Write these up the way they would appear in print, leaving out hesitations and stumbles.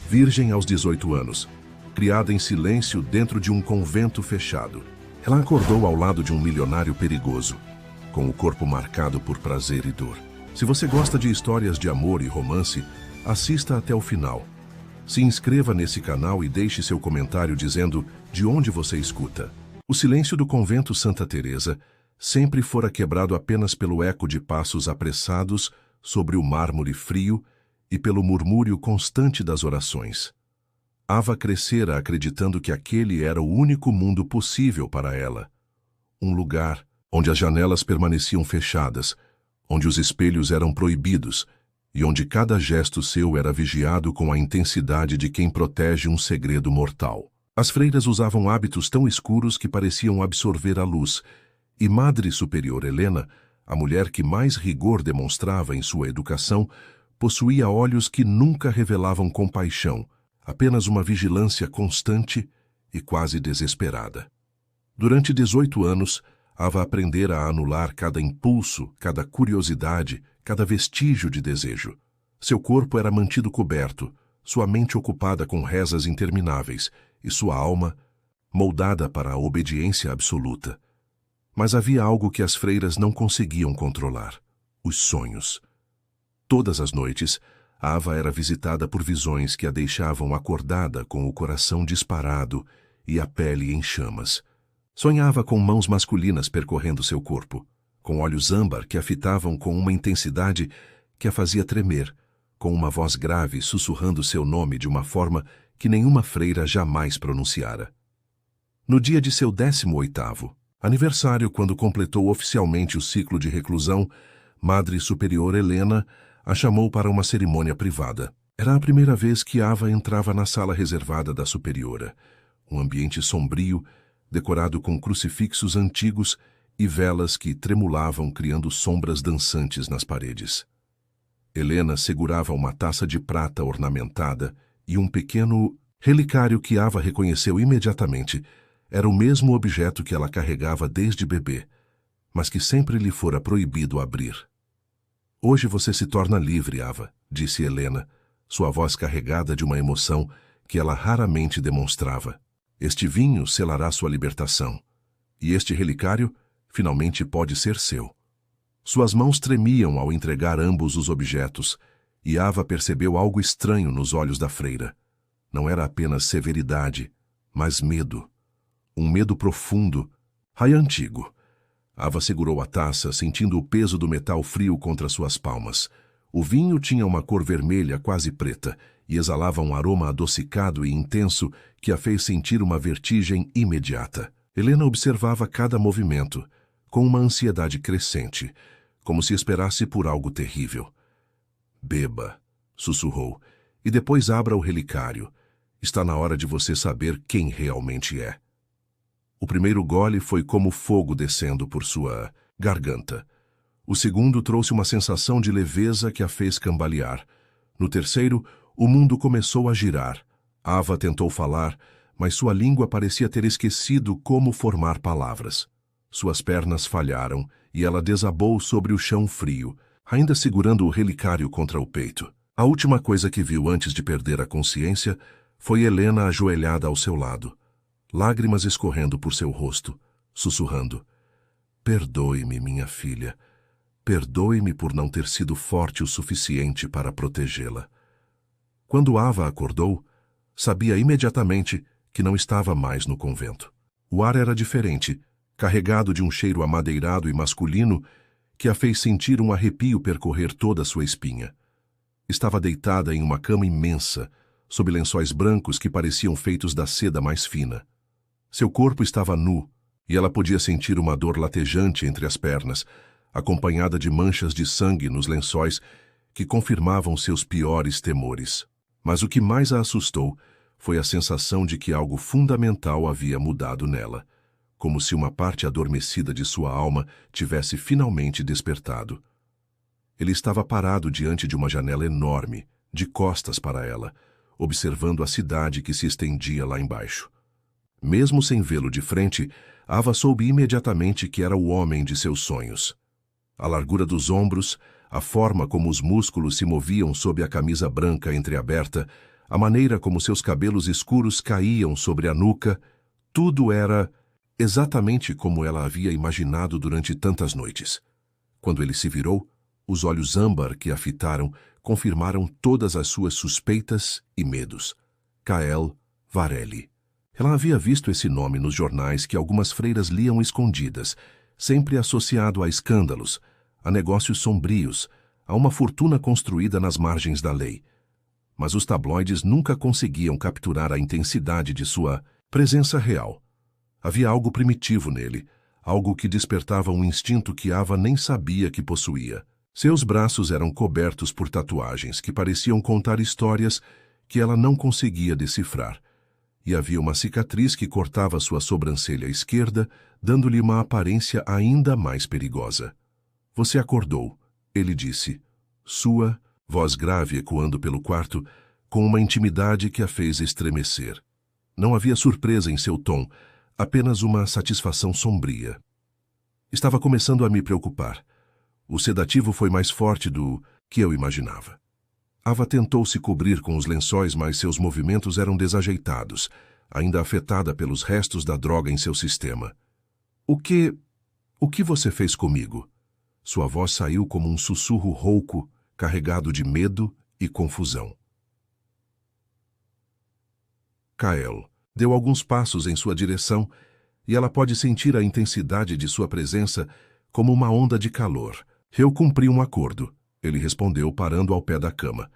virgem aos 18 anos, criada em silêncio dentro de um convento fechado. Ela acordou ao lado de um milionário perigoso, com o corpo marcado por prazer e dor. Se você gosta de histórias de amor e romance, assista até o final. Se inscreva nesse canal e deixe seu comentário dizendo de onde você escuta. O silêncio do convento Santa Teresa sempre fora quebrado apenas pelo eco de passos apressados sobre o mármore frio e pelo murmúrio constante das orações. Ava crescera acreditando que aquele era o único mundo possível para ela. Um lugar onde as janelas permaneciam fechadas, onde os espelhos eram proibidos e onde cada gesto seu era vigiado com a intensidade de quem protege um segredo mortal. As freiras usavam hábitos tão escuros que pareciam absorver a luz, e Madre Superior Helena, a mulher que mais rigor demonstrava em sua educação, possuía olhos que nunca revelavam compaixão, apenas uma vigilância constante e quase desesperada. Durante 18 anos, Ava aprendera a anular cada impulso, cada curiosidade, cada vestígio de desejo. Seu corpo era mantido coberto, sua mente ocupada com rezas intermináveis e sua alma moldada para a obediência absoluta. Mas havia algo que as freiras não conseguiam controlar: os sonhos. Todas as noites, Ava era visitada por visões que a deixavam acordada com o coração disparado e a pele em chamas. Sonhava com mãos masculinas percorrendo seu corpo, com olhos âmbar que a fitavam com uma intensidade que a fazia tremer, com uma voz grave sussurrando seu nome de uma forma que nenhuma freira jamais pronunciara. No dia de seu 18º aniversário, quando completou oficialmente o ciclo de reclusão, Madre Superior Helena a chamou para uma cerimônia privada. Era a primeira vez que Ava entrava na sala reservada da superiora, um ambiente sombrio, decorado com crucifixos antigos e velas que tremulavam criando sombras dançantes nas paredes. Helena segurava uma taça de prata ornamentada e um pequeno relicário que Ava reconheceu imediatamente. Era o mesmo objeto que ela carregava desde bebê, mas que sempre lhe fora proibido abrir. «Hoje você se torna livre, Ava», disse Helena, sua voz carregada de uma emoção que ela raramente demonstrava. «Este vinho selará sua libertação, e este relicário finalmente pode ser seu». Suas mãos tremiam ao entregar ambos os objetos, e Ava percebeu algo estranho nos olhos da freira. Não era apenas severidade, mas medo. Um medo profundo, antigo. Ava segurou a taça, sentindo o peso do metal frio contra suas palmas. O vinho tinha uma cor vermelha quase preta e exalava um aroma adocicado e intenso que a fez sentir uma vertigem imediata. Helena observava cada movimento, com uma ansiedade crescente, como se esperasse por algo terrível. «Beba», sussurrou, «e depois abra o relicário. Está na hora de você saber quem realmente é». O primeiro gole foi como fogo descendo por sua garganta. O segundo trouxe uma sensação de leveza que a fez cambalear. No terceiro, o mundo começou a girar. Ava tentou falar, mas sua língua parecia ter esquecido como formar palavras. Suas pernas falharam e ela desabou sobre o chão frio, ainda segurando o relicário contra o peito. A última coisa que viu antes de perder a consciência foi Helena ajoelhada ao seu lado, lágrimas escorrendo por seu rosto, sussurrando: «Perdoe-me, minha filha. Perdoe-me por não ter sido forte o suficiente para protegê-la». Quando Ava acordou, sabia imediatamente que não estava mais no convento. O ar era diferente, carregado de um cheiro amadeirado e masculino que a fez sentir um arrepio percorrer toda a sua espinha. Estava deitada em uma cama imensa, sob lençóis brancos que pareciam feitos da seda mais fina. Seu corpo estava nu, e ela podia sentir uma dor latejante entre as pernas, acompanhada de manchas de sangue nos lençóis que confirmavam seus piores temores. Mas o que mais a assustou foi a sensação de que algo fundamental havia mudado nela, como se uma parte adormecida de sua alma tivesse finalmente despertado. Ele estava parado diante de uma janela enorme, de costas para ela, observando a cidade que se estendia lá embaixo. Mesmo sem vê-lo de frente, Ava soube imediatamente que era o homem de seus sonhos. A largura dos ombros, a forma como os músculos se moviam sob a camisa branca entreaberta, a maneira como seus cabelos escuros caíam sobre a nuca, tudo era exatamente como ela havia imaginado durante tantas noites. Quando ele se virou, os olhos âmbar que a fitaram confirmaram todas as suas suspeitas e medos. Kael Varelli. Ela havia visto esse nome nos jornais que algumas freiras liam escondidas, sempre associado a escândalos, a negócios sombrios, a uma fortuna construída nas margens da lei. Mas os tabloides nunca conseguiam capturar a intensidade de sua presença real. Havia algo primitivo nele, algo que despertava um instinto que Ava nem sabia que possuía. Seus braços eram cobertos por tatuagens que pareciam contar histórias que ela não conseguia decifrar. E havia uma cicatriz que cortava sua sobrancelha esquerda, dando-lhe uma aparência ainda mais perigosa. Você acordou, ele disse, sua voz grave ecoando pelo quarto, com uma intimidade que a fez estremecer. Não havia surpresa em seu tom, apenas uma satisfação sombria. Estava começando a me preocupar. O sedativo foi mais forte do que eu imaginava. Ava tentou se cobrir com os lençóis, mas seus movimentos eram desajeitados, ainda afetada pelos restos da droga em seu sistema. O que você fez comigo? Sua voz saiu como um sussurro rouco, carregado de medo e confusão. Kael deu alguns passos em sua direção e ela pode sentir a intensidade de sua presença como uma onda de calor. Eu cumpri um acordo, ele respondeu parando ao pé da cama.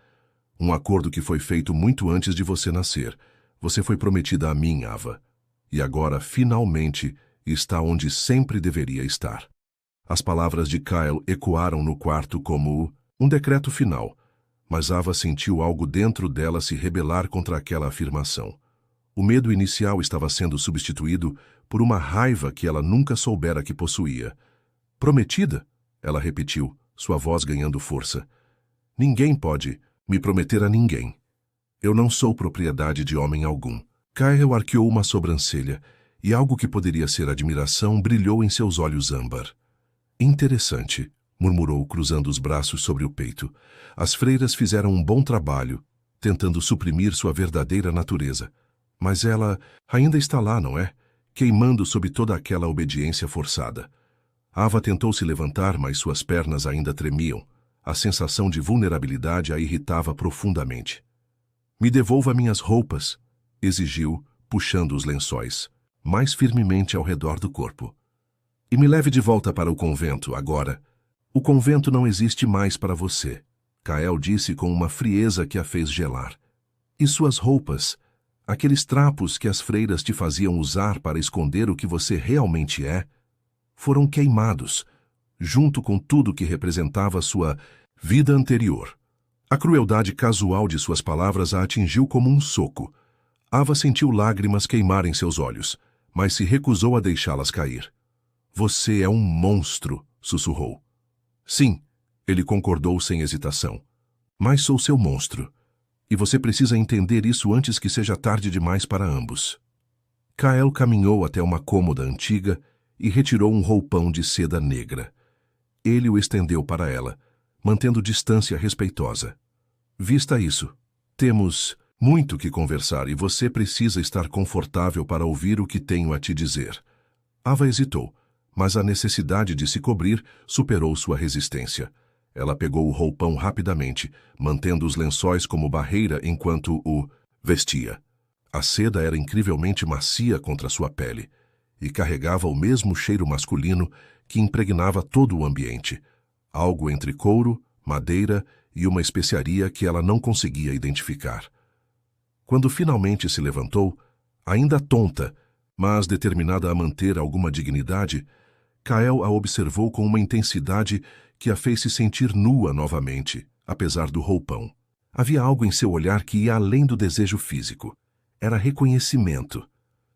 Um acordo que foi feito muito antes de você nascer. Você foi prometida a mim, Ava. E agora, finalmente, está onde sempre deveria estar. As palavras de Kael ecoaram no quarto como um decreto final, mas Ava sentiu algo dentro dela se rebelar contra aquela afirmação. O medo inicial estava sendo substituído por uma raiva que ela nunca soubera que possuía. Prometida? Ela repetiu, sua voz ganhando força. Ninguém pode me prometer a ninguém. Eu não sou propriedade de homem algum. Kael arqueou uma sobrancelha, e algo que poderia ser admiração brilhou em seus olhos âmbar. Interessante, murmurou, cruzando os braços sobre o peito. As freiras fizeram um bom trabalho, tentando suprimir sua verdadeira natureza. Mas ela ainda está lá, não é? Queimando sob toda aquela obediência forçada. Ava tentou se levantar, mas suas pernas ainda tremiam. A sensação de vulnerabilidade a irritava profundamente. Me devolva minhas roupas, exigiu, puxando os lençóis, mais firmemente ao redor do corpo. E me leve de volta para o convento, agora. O convento não existe mais para você, Kael disse com uma frieza que a fez gelar. E suas roupas, aqueles trapos que as freiras te faziam usar para esconder o que você realmente é, foram queimados, junto com tudo que representava sua vida anterior. A crueldade casual de suas palavras a atingiu como um soco. Ava sentiu lágrimas queimarem seus olhos, mas se recusou a deixá-las cair. Você é um monstro, sussurrou. Sim, ele concordou sem hesitação. Mas sou seu monstro. E você precisa entender isso antes que seja tarde demais para ambos. Kael caminhou até uma cômoda antiga e retirou um roupão de seda negra. Ele o estendeu para ela, mantendo distância respeitosa. Vista isso. Temos muito que conversar e você precisa estar confortável para ouvir o que tenho a te dizer. Ava hesitou, mas a necessidade de se cobrir superou sua resistência. Ela pegou o roupão rapidamente, mantendo os lençóis como barreira enquanto o vestia. A seda era incrivelmente macia contra sua pele e carregava o mesmo cheiro masculino que impregnava todo o ambiente, algo entre couro, madeira e uma especiaria que ela não conseguia identificar. Quando finalmente se levantou, ainda tonta, mas determinada a manter alguma dignidade, Kael a observou com uma intensidade que a fez se sentir nua novamente, apesar do roupão. Havia algo em seu olhar que ia além do desejo físico. Era reconhecimento,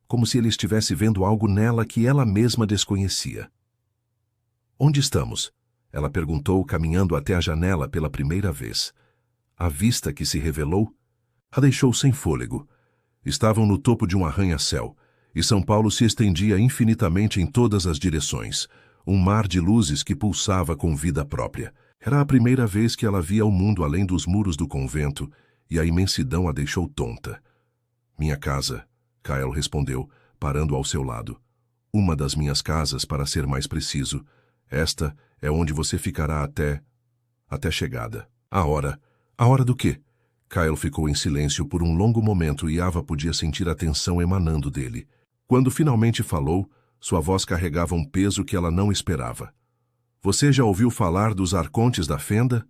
como se ele estivesse vendo algo nela que ela mesma desconhecia. Onde estamos? Ela perguntou, caminhando até a janela pela primeira vez. A vista que se revelou a deixou sem fôlego. Estavam no topo de um arranha-céu, e São Paulo se estendia infinitamente em todas as direções, um mar de luzes que pulsava com vida própria. Era a primeira vez que ela via o mundo além dos muros do convento, e a imensidão a deixou tonta. Minha casa, Kael respondeu, parando ao seu lado. Uma das minhas casas, para ser mais preciso. Esta é onde você ficará até chegada. A hora do quê? Kael ficou em silêncio por um longo momento e Ava podia sentir a tensão emanando dele. Quando finalmente falou, sua voz carregava um peso que ela não esperava. Você já ouviu falar dos arcontes da fenda?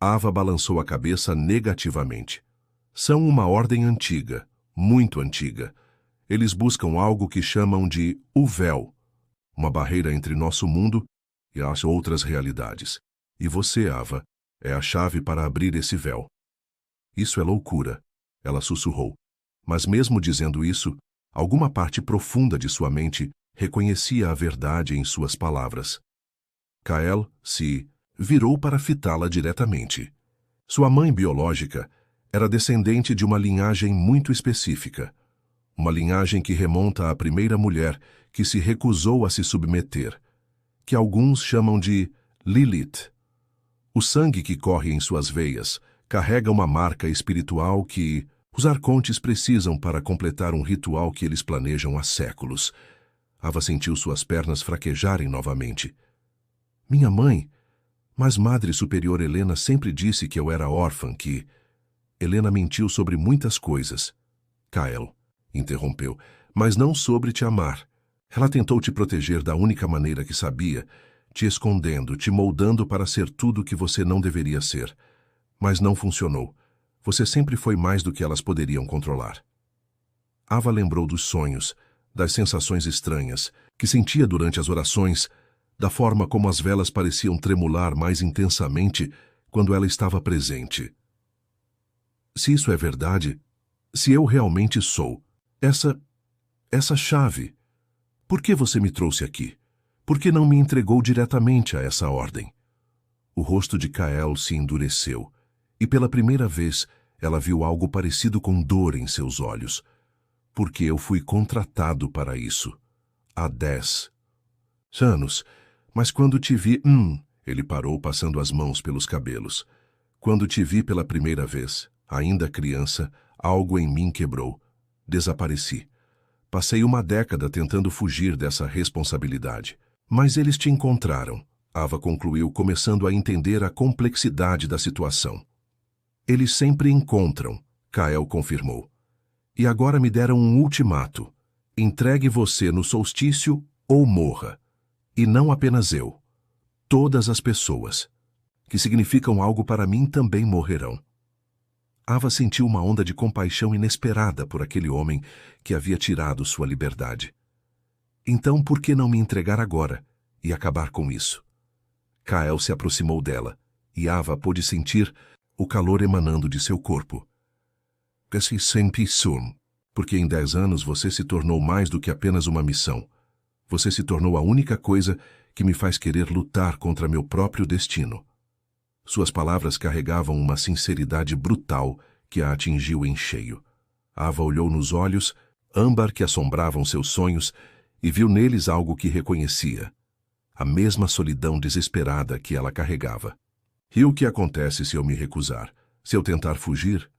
Ava balançou a cabeça negativamente. São uma ordem antiga, muito antiga. Eles buscam algo que chamam de o véu, uma barreira entre nosso mundo e as outras realidades. E você, Ava, é a chave para abrir esse véu. Isso é loucura, ela sussurrou. Mas mesmo dizendo isso, alguma parte profunda de sua mente reconhecia a verdade em suas palavras. Kael se virou para fitá-la diretamente. Sua mãe biológica era descendente de uma linhagem muito específica. Uma linhagem que remonta à primeira mulher que se recusou a se submeter, que alguns chamam de Lilith. O sangue que corre em suas veias carrega uma marca espiritual que os arcontes precisam para completar um ritual que eles planejam há séculos. Ava sentiu suas pernas fraquejarem novamente. Minha mãe, mas Madre Superior Helena sempre disse que eu era órfã, que... Helena mentiu sobre muitas coisas. Kael interrompeu, mas não sobre te amar. Ela tentou te proteger da única maneira que sabia, te escondendo, te moldando para ser tudo o que você não deveria ser. Mas não funcionou. Você sempre foi mais do que elas poderiam controlar. Ava lembrou dos sonhos, das sensações estranhas, que sentia durante as orações, da forma como as velas pareciam tremular mais intensamente quando ela estava presente. Se isso é verdade, se eu realmente sou, essa chave, por que você me trouxe aqui? Por que não me entregou diretamente a essa ordem? O rosto de Kael se endureceu, e pela primeira vez ela viu algo parecido com dor em seus olhos. Porque eu fui contratado para isso. Há 10 anos. Mas quando te vi... Ele parou, passando as mãos pelos cabelos. Quando te vi pela primeira vez, ainda criança, algo em mim quebrou. Desapareci. Passei uma década tentando fugir dessa responsabilidade. Mas eles te encontraram, Ava concluiu, começando a entender a complexidade da situação. Eles sempre encontram, Kael confirmou. E agora me deram um ultimato. Entregue você no solstício ou morra. E não apenas eu. Todas as pessoas, que significam algo para mim, também morrerão. Ava sentiu uma onda de compaixão inesperada por aquele homem que havia tirado sua liberdade. Então, por que não me entregar agora e acabar com isso? Kael se aproximou dela, e Ava pôde sentir o calor emanando de seu corpo. Porque em 10 anos você se tornou mais do que apenas uma missão. Você se tornou a única coisa que me faz querer lutar contra meu próprio destino. Suas palavras carregavam uma sinceridade brutal que a atingiu em cheio. Ava olhou nos olhos, âmbar que assombravam seus sonhos, e viu neles algo que reconhecia. A mesma solidão desesperada que ela carregava. E o que acontece se eu me recusar? Se eu tentar fugir?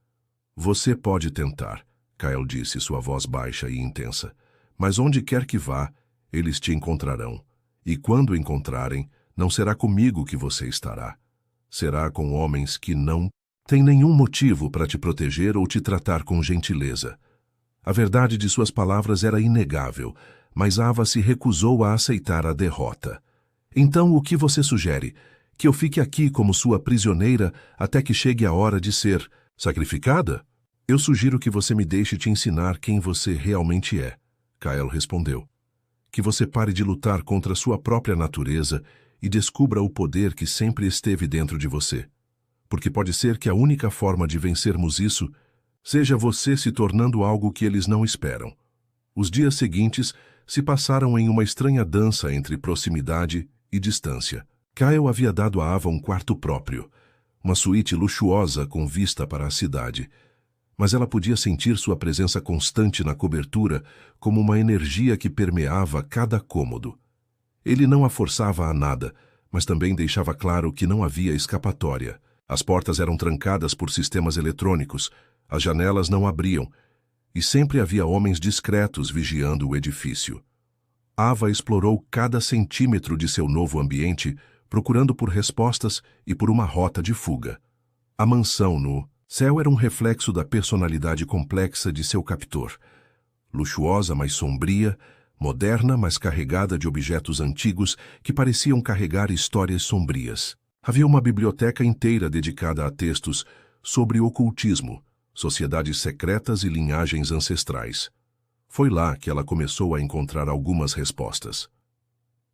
Você pode tentar, Kael disse, sua voz baixa e intensa. Mas onde quer que vá, eles te encontrarão. E quando encontrarem, não será comigo que você estará. Será com homens que não têm nenhum motivo para te proteger ou te tratar com gentileza. A verdade de suas palavras era inegável, mas Ava se recusou a aceitar a derrota. Então, o que você sugere? Que eu fique aqui como sua prisioneira até que chegue a hora de ser sacrificada? Eu sugiro que você me deixe te ensinar quem você realmente é, Kael respondeu. Que você pare de lutar contra sua própria natureza e descubra o poder que sempre esteve dentro de você. Porque pode ser que a única forma de vencermos isso seja você se tornando algo que eles não esperam. Os dias seguintes se passaram em uma estranha dança entre proximidade e distância. Kael havia dado a Ava um quarto próprio, uma suíte luxuosa com vista para a cidade. Mas ela podia sentir sua presença constante na cobertura como uma energia que permeava cada cômodo. Ele não a forçava a nada, mas também deixava claro que não havia escapatória. As portas eram trancadas por sistemas eletrônicos, as janelas não abriam, e sempre havia homens discretos vigiando o edifício. Ava explorou cada centímetro de seu novo ambiente, procurando por respostas e por uma rota de fuga. A mansão no céu era um reflexo da personalidade complexa de seu captor. Luxuosa, mas sombria, moderna, mas carregada de objetos antigos que pareciam carregar histórias sombrias. Havia uma biblioteca inteira dedicada a textos sobre ocultismo, sociedades secretas e linhagens ancestrais. Foi lá que ela começou a encontrar algumas respostas.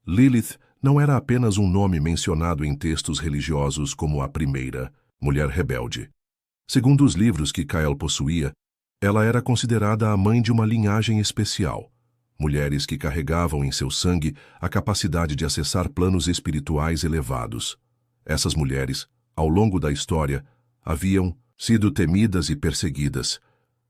Lilith não era apenas um nome mencionado em textos religiosos como a primeira, mulher rebelde. Segundo os livros que Kael possuía, ela era considerada a mãe de uma linhagem especial, mulheres que carregavam em seu sangue a capacidade de acessar planos espirituais elevados. Essas mulheres, ao longo da história, haviam sido temidas e perseguidas,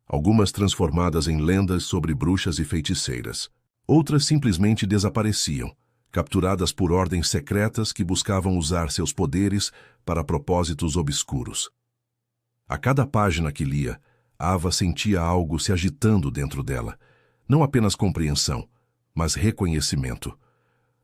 algumas transformadas em lendas sobre bruxas e feiticeiras. Outras simplesmente desapareciam, capturadas por ordens secretas que buscavam usar seus poderes para propósitos obscuros. A cada página que lia, Ava sentia algo se agitando dentro dela, não apenas compreensão, mas reconhecimento.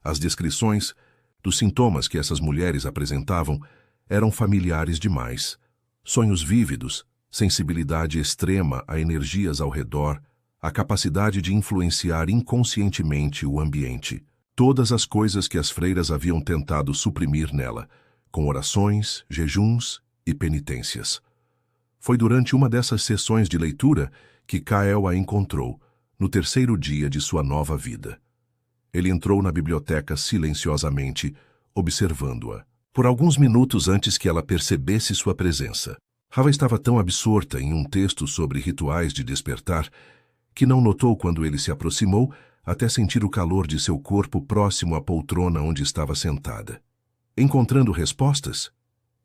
As descrições dos sintomas que essas mulheres apresentavam eram familiares demais. Sonhos vívidos, sensibilidade extrema a energias ao redor, a capacidade de influenciar inconscientemente o ambiente. Todas as coisas que as freiras haviam tentado suprimir nela, com orações, jejuns e penitências. Foi durante uma dessas sessões de leitura que Kael a encontrou, no terceiro dia de sua nova vida. Ele entrou na biblioteca silenciosamente, observando-a, por alguns minutos antes que ela percebesse sua presença. Ava estava tão absorta em um texto sobre rituais de despertar que não notou quando ele se aproximou até sentir o calor de seu corpo próximo à poltrona onde estava sentada. Encontrando respostas?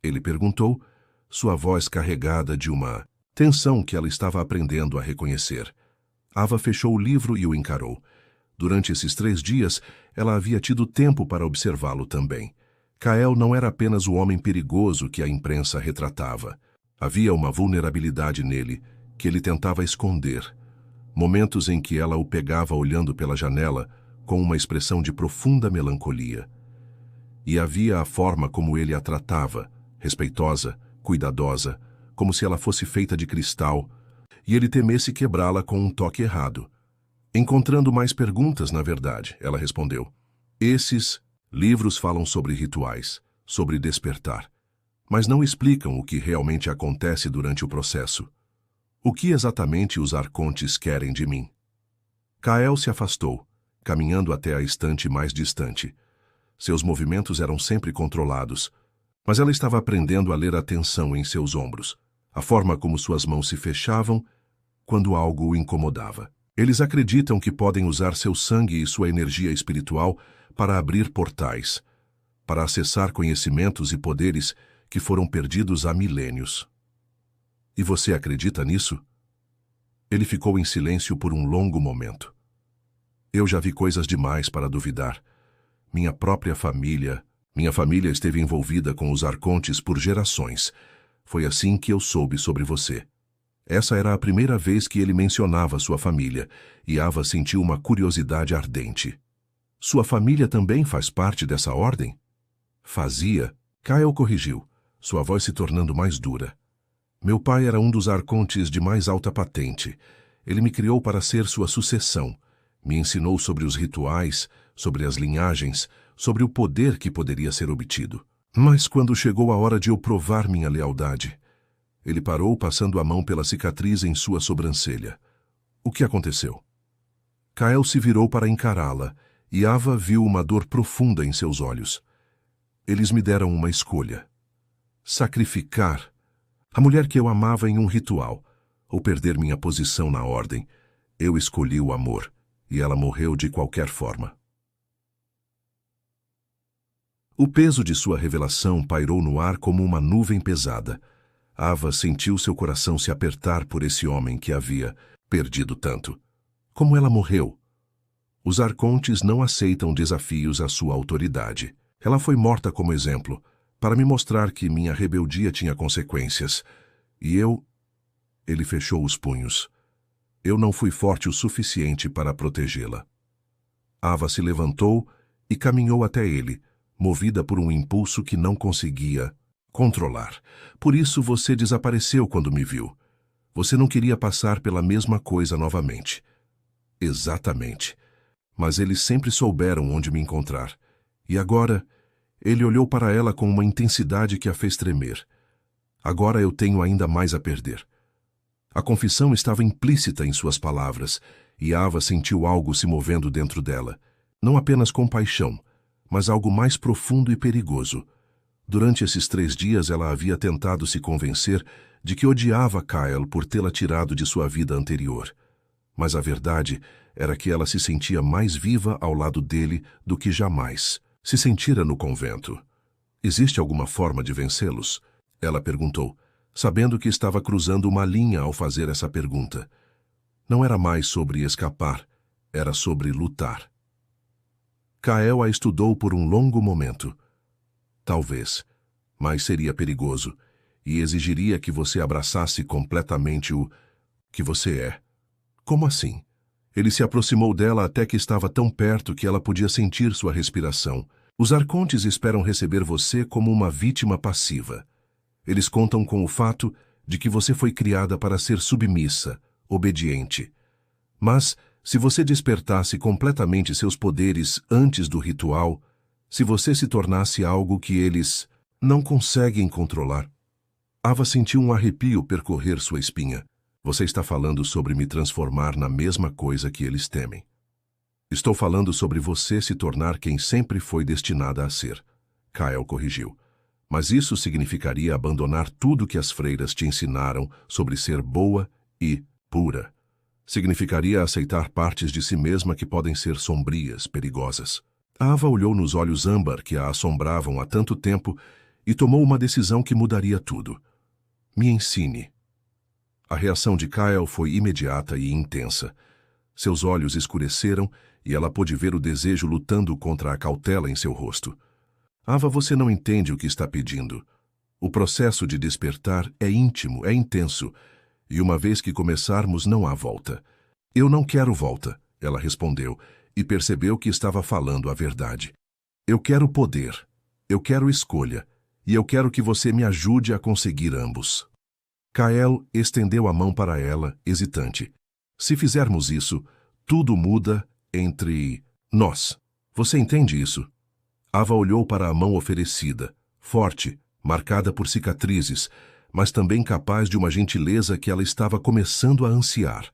Ele perguntou, sua voz carregada de uma tensão que ela estava aprendendo a reconhecer. Ava fechou o livro e o encarou. Durante esses 3 dias, ela havia tido tempo para observá-lo também. Kael não era apenas o homem perigoso que a imprensa retratava. Havia uma vulnerabilidade nele que ele tentava esconder. Momentos em que ela o pegava olhando pela janela com uma expressão de profunda melancolia. E havia a forma como ele a tratava, respeitosa, cuidadosa, como se ela fosse feita de cristal, e ele temesse quebrá-la com um toque errado. Encontrando mais perguntas, na verdade, ela respondeu. Esses livros falam sobre rituais, sobre despertar, mas não explicam o que realmente acontece durante o processo. O que exatamente os arcontes querem de mim? Kael se afastou, caminhando até a estante mais distante. Seus movimentos eram sempre controlados, mas ela estava aprendendo a ler a tensão em seus ombros, a forma como suas mãos se fechavam quando algo o incomodava. Eles acreditam que podem usar seu sangue e sua energia espiritual para abrir portais, para acessar conhecimentos e poderes que foram perdidos há milênios. E você acredita nisso? Ele ficou em silêncio por um longo momento. Eu já vi coisas demais para duvidar. Minha família esteve envolvida com os arcontes por gerações. Foi assim que eu soube sobre você. Essa era a primeira vez que ele mencionava sua família, e Ava sentiu uma curiosidade ardente. Sua família também faz parte dessa ordem? Fazia. Kael corrigiu, sua voz se tornando mais dura. Meu pai era um dos arcontes de mais alta patente. Ele me criou para ser sua sucessão. Me ensinou sobre os rituais, sobre as linhagens, sobre o poder que poderia ser obtido. Mas quando chegou a hora de eu provar minha lealdade, ele parou passando a mão pela cicatriz em sua sobrancelha. O que aconteceu? Kael se virou para encará-la, e Ava viu uma dor profunda em seus olhos. Eles me deram uma escolha. Sacrificar a mulher que eu amava em um ritual, ou perder minha posição na ordem. Eu escolhi o amor, e ela morreu de qualquer forma. O peso de sua revelação pairou no ar como uma nuvem pesada. Ava sentiu seu coração se apertar por esse homem que havia perdido tanto. Como ela morreu? Os arcontes não aceitam desafios à sua autoridade. Ela foi morta como exemplo, para me mostrar que minha rebeldia tinha consequências. E eu... Ele fechou os punhos. Eu não fui forte o suficiente para protegê-la. Ava se levantou e caminhou até ele, movida por um impulso que não conseguia controlar. Por isso você desapareceu quando me viu. Você não queria passar pela mesma coisa novamente. Exatamente. Mas eles sempre souberam onde me encontrar. E agora, ele olhou para ela com uma intensidade que a fez tremer. Agora eu tenho ainda mais a perder. A confissão estava implícita em suas palavras, e Ava sentiu algo se movendo dentro dela. Não apenas compaixão, mas algo mais profundo e perigoso. Durante esses 3 dias ela havia tentado se convencer de que odiava Kyle por tê-la tirado de sua vida anterior. Mas a verdade era que ela se sentia mais viva ao lado dele do que jamais se sentira no convento. Existe alguma forma de vencê-los? Ela perguntou, sabendo que estava cruzando uma linha ao fazer essa pergunta. Não era mais sobre escapar, era sobre lutar. Kael a estudou por um longo momento. Talvez, mas seria perigoso, e exigiria que você abraçasse completamente o que você é. Como assim? Ele se aproximou dela até que estava tão perto que ela podia sentir sua respiração. Os arcontes esperam receber você como uma vítima passiva. Eles contam com o fato de que você foi criada para ser submissa, obediente. Mas, se você despertasse completamente seus poderes antes do ritual, se você se tornasse algo que eles não conseguem controlar. Ava sentiu um arrepio percorrer sua espinha. Você está falando sobre me transformar na mesma coisa que eles temem. Estou falando sobre você se tornar quem sempre foi destinada a ser. Kyle corrigiu. Mas isso significaria abandonar tudo que as freiras te ensinaram sobre ser boa e pura. Significaria aceitar partes de si mesma que podem ser sombrias, perigosas. Ava olhou nos olhos âmbar que a assombravam há tanto tempo e tomou uma decisão que mudaria tudo. Me ensine. A reação de Kyle foi imediata e intensa. Seus olhos escureceram e ela pôde ver o desejo lutando contra a cautela em seu rosto. Ava, você não entende o que está pedindo. O processo de despertar é íntimo, é intenso, e uma vez que começarmos não há volta. Eu não quero volta, ela respondeu, e percebeu que estava falando a verdade. Eu quero poder, eu quero escolha, e eu quero que você me ajude a conseguir ambos. Kael estendeu a mão para ela, hesitante. Se fizermos isso, tudo muda entre nós. Você entende isso? Ava olhou para a mão oferecida, forte, marcada por cicatrizes, mas também capaz de uma gentileza que ela estava começando a ansiar.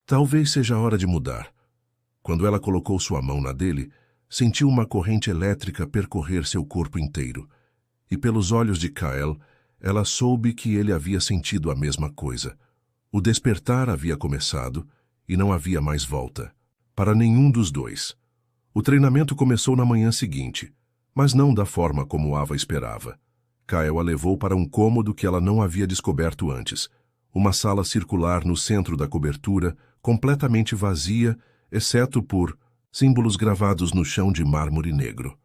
Talvez seja a hora de mudar. Quando ela colocou sua mão na dele, sentiu uma corrente elétrica percorrer seu corpo inteiro. E pelos olhos de Kael, ela soube que ele havia sentido a mesma coisa. O despertar havia começado e não havia mais volta. Para nenhum dos dois. O treinamento começou na manhã seguinte, mas não da forma como Ava esperava. Kael a levou para um cômodo que ela não havia descoberto antes. Uma sala circular no centro da cobertura, completamente vazia, exceto por símbolos gravados no chão de mármore negro.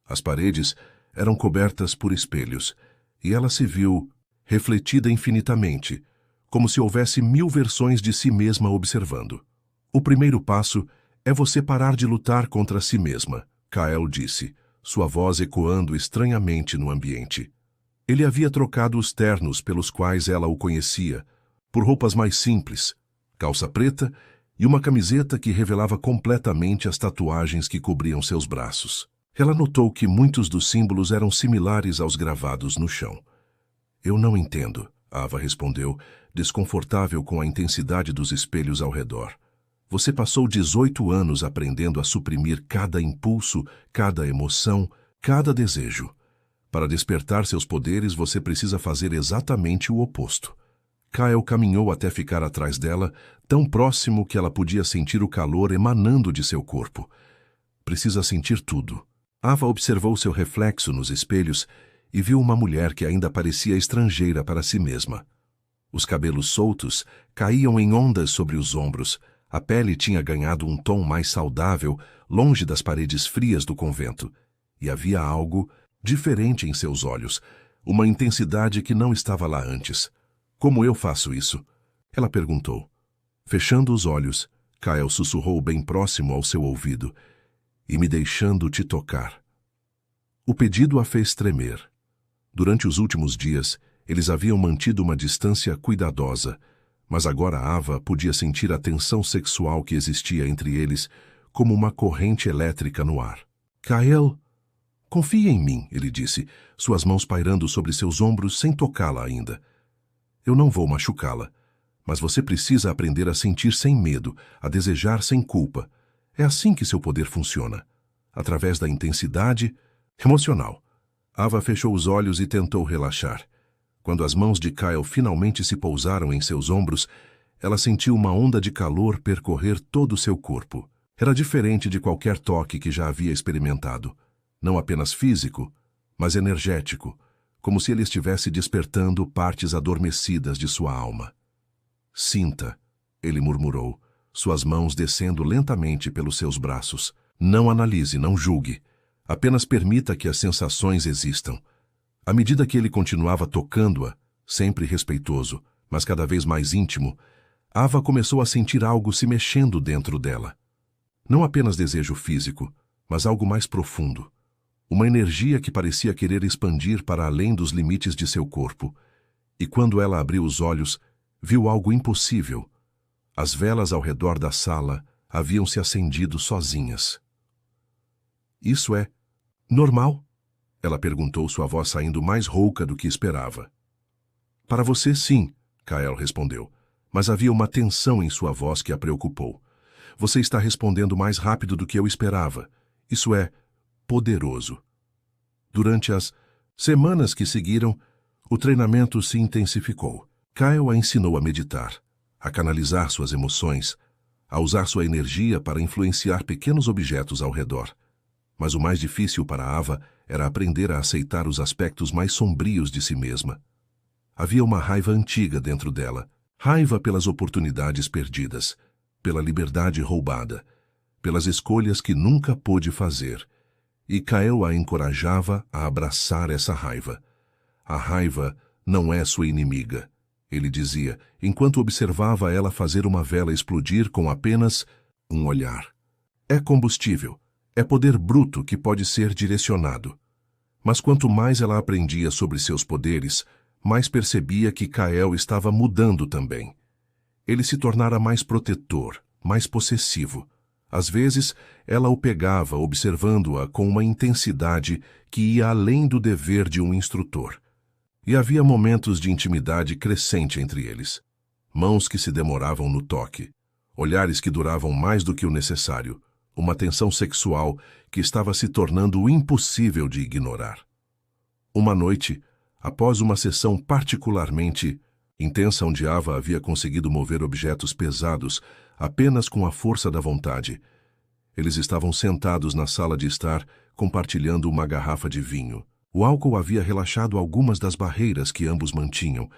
As paredes eram cobertas por espelhos, e ela se viu refletida infinitamente, como se houvesse 1000 versões de si mesma observando. O primeiro passo é você parar de lutar contra si mesma, Kael disse, sua voz ecoando estranhamente no ambiente. Ele havia trocado os ternos pelos quais ela o conhecia, por roupas mais simples, calça preta e uma camiseta que revelava completamente as tatuagens que cobriam seus braços. Ela notou que muitos dos símbolos eram similares aos gravados no chão. Eu não entendo, Ava respondeu, desconfortável com a intensidade dos espelhos ao redor. Você passou 18 anos aprendendo a suprimir cada impulso, cada emoção, cada desejo. Para despertar seus poderes, você precisa fazer exatamente o oposto. Kael caminhou até ficar atrás dela, tão próximo que ela podia sentir o calor emanando de seu corpo. Precisa sentir tudo. Ava observou seu reflexo nos espelhos e viu uma mulher que ainda parecia estrangeira para si mesma. Os cabelos soltos caíam em ondas sobre os ombros. A pele tinha ganhado um tom mais saudável, longe das paredes frias do convento, e havia algo diferente em seus olhos, uma intensidade que não estava lá antes. Como eu faço isso? Ela perguntou. Fechando os olhos, Kyle sussurrou bem próximo ao seu ouvido, e me deixando te tocar. O pedido a fez tremer. Durante os últimos dias, eles haviam mantido uma distância cuidadosa, mas agora Ava podia sentir a tensão sexual que existia entre eles como uma corrente elétrica no ar. Kyle, confie em mim, ele disse, suas mãos pairando sobre seus ombros sem tocá-la ainda. Eu não vou machucá-la, mas você precisa aprender a sentir sem medo, a desejar sem culpa. É assim que seu poder funciona, através da intensidade emocional. Ava fechou os olhos e tentou relaxar. Quando as mãos de Kyle finalmente se pousaram em seus ombros, ela sentiu uma onda de calor percorrer todo o seu corpo. Era diferente de qualquer toque que já havia experimentado. Não apenas físico, mas energético, como se ele estivesse despertando partes adormecidas de sua alma. Sinta, ele murmurou, suas mãos descendo lentamente pelos seus braços. Não analise, não julgue. Apenas permita que as sensações existam. À medida que ele continuava tocando-a, sempre respeitoso, mas cada vez mais íntimo, Ava começou a sentir algo se mexendo dentro dela. Não apenas desejo físico, mas algo mais profundo. Uma energia que parecia querer expandir para além dos limites de seu corpo. E quando ela abriu os olhos, viu algo impossível. As velas ao redor da sala haviam se acendido sozinhas. Isso é normal? Ela perguntou, sua voz saindo mais rouca do que esperava. Para você, sim, Kyle respondeu, mas havia uma tensão em sua voz que a preocupou. Você está respondendo mais rápido do que eu esperava. Isso é poderoso. Durante as semanas que seguiram, o treinamento se intensificou. Kyle a ensinou a meditar, a canalizar suas emoções, a usar sua energia para influenciar pequenos objetos ao redor. Mas o mais difícil para Ava era aprender a aceitar os aspectos mais sombrios de si mesma. Havia uma raiva antiga dentro dela, raiva pelas oportunidades perdidas, pela liberdade roubada, pelas escolhas que nunca pôde fazer. E Kyle a encorajava a abraçar essa raiva. A raiva não é sua inimiga, ele dizia, enquanto observava ela fazer uma vela explodir com apenas um olhar. É combustível. É poder bruto que pode ser direcionado. Mas quanto mais ela aprendia sobre seus poderes, mais percebia que Kyle estava mudando também. Ele se tornara mais protetor, mais possessivo. Às vezes, ela o pegava, observando-a com uma intensidade que ia além do dever de um instrutor. E havia momentos de intimidade crescente entre eles. Mãos que se demoravam no toque, olhares que duravam mais do que o necessário, uma tensão sexual que estava se tornando impossível de ignorar. Uma noite, após uma sessão particularmente intensa onde Ava havia conseguido mover objetos pesados apenas com a força da vontade, eles estavam sentados na sala de estar, compartilhando uma garrafa de vinho. O álcool havia relaxado algumas das barreiras que ambos mantinham,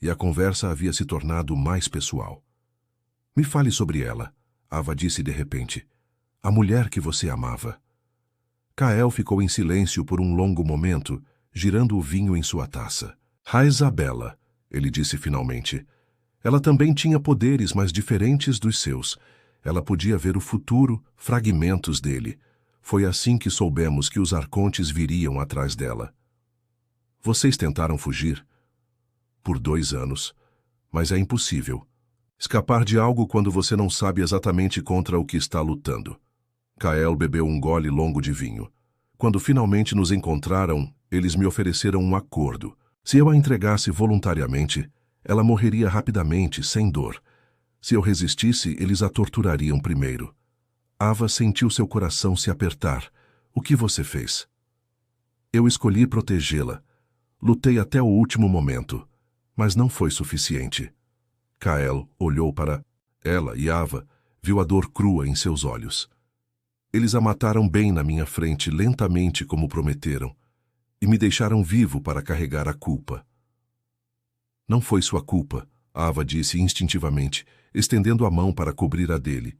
e a conversa havia se tornado mais pessoal. Me fale sobre ela, Ava disse de repente. A mulher que você amava. Kyle ficou em silêncio por um longo momento, girando o vinho em sua taça. A Isabela, ele disse finalmente. Ela também tinha poderes, mas diferentes dos seus. Ela podia ver o futuro, fragmentos dele. Foi assim que soubemos que os arcontes viriam atrás dela. Vocês tentaram fugir? Por 2 anos. Mas é impossível. Escapar de algo quando você não sabe exatamente contra o que está lutando. Kyle bebeu um gole longo de vinho. Quando finalmente nos encontraram, eles me ofereceram um acordo. Se eu a entregasse voluntariamente, ela morreria rapidamente, sem dor. Se eu resistisse, eles a torturariam primeiro. Ava sentiu seu coração se apertar. O que você fez? Eu escolhi protegê-la. Lutei até o último momento, mas não foi suficiente. Kyle olhou para ela e Ava viu a dor crua em seus olhos. Eles a mataram bem na minha frente, lentamente como prometeram, e me deixaram vivo para carregar a culpa. Não foi sua culpa, Ava disse instintivamente, estendendo a mão para cobrir a dele.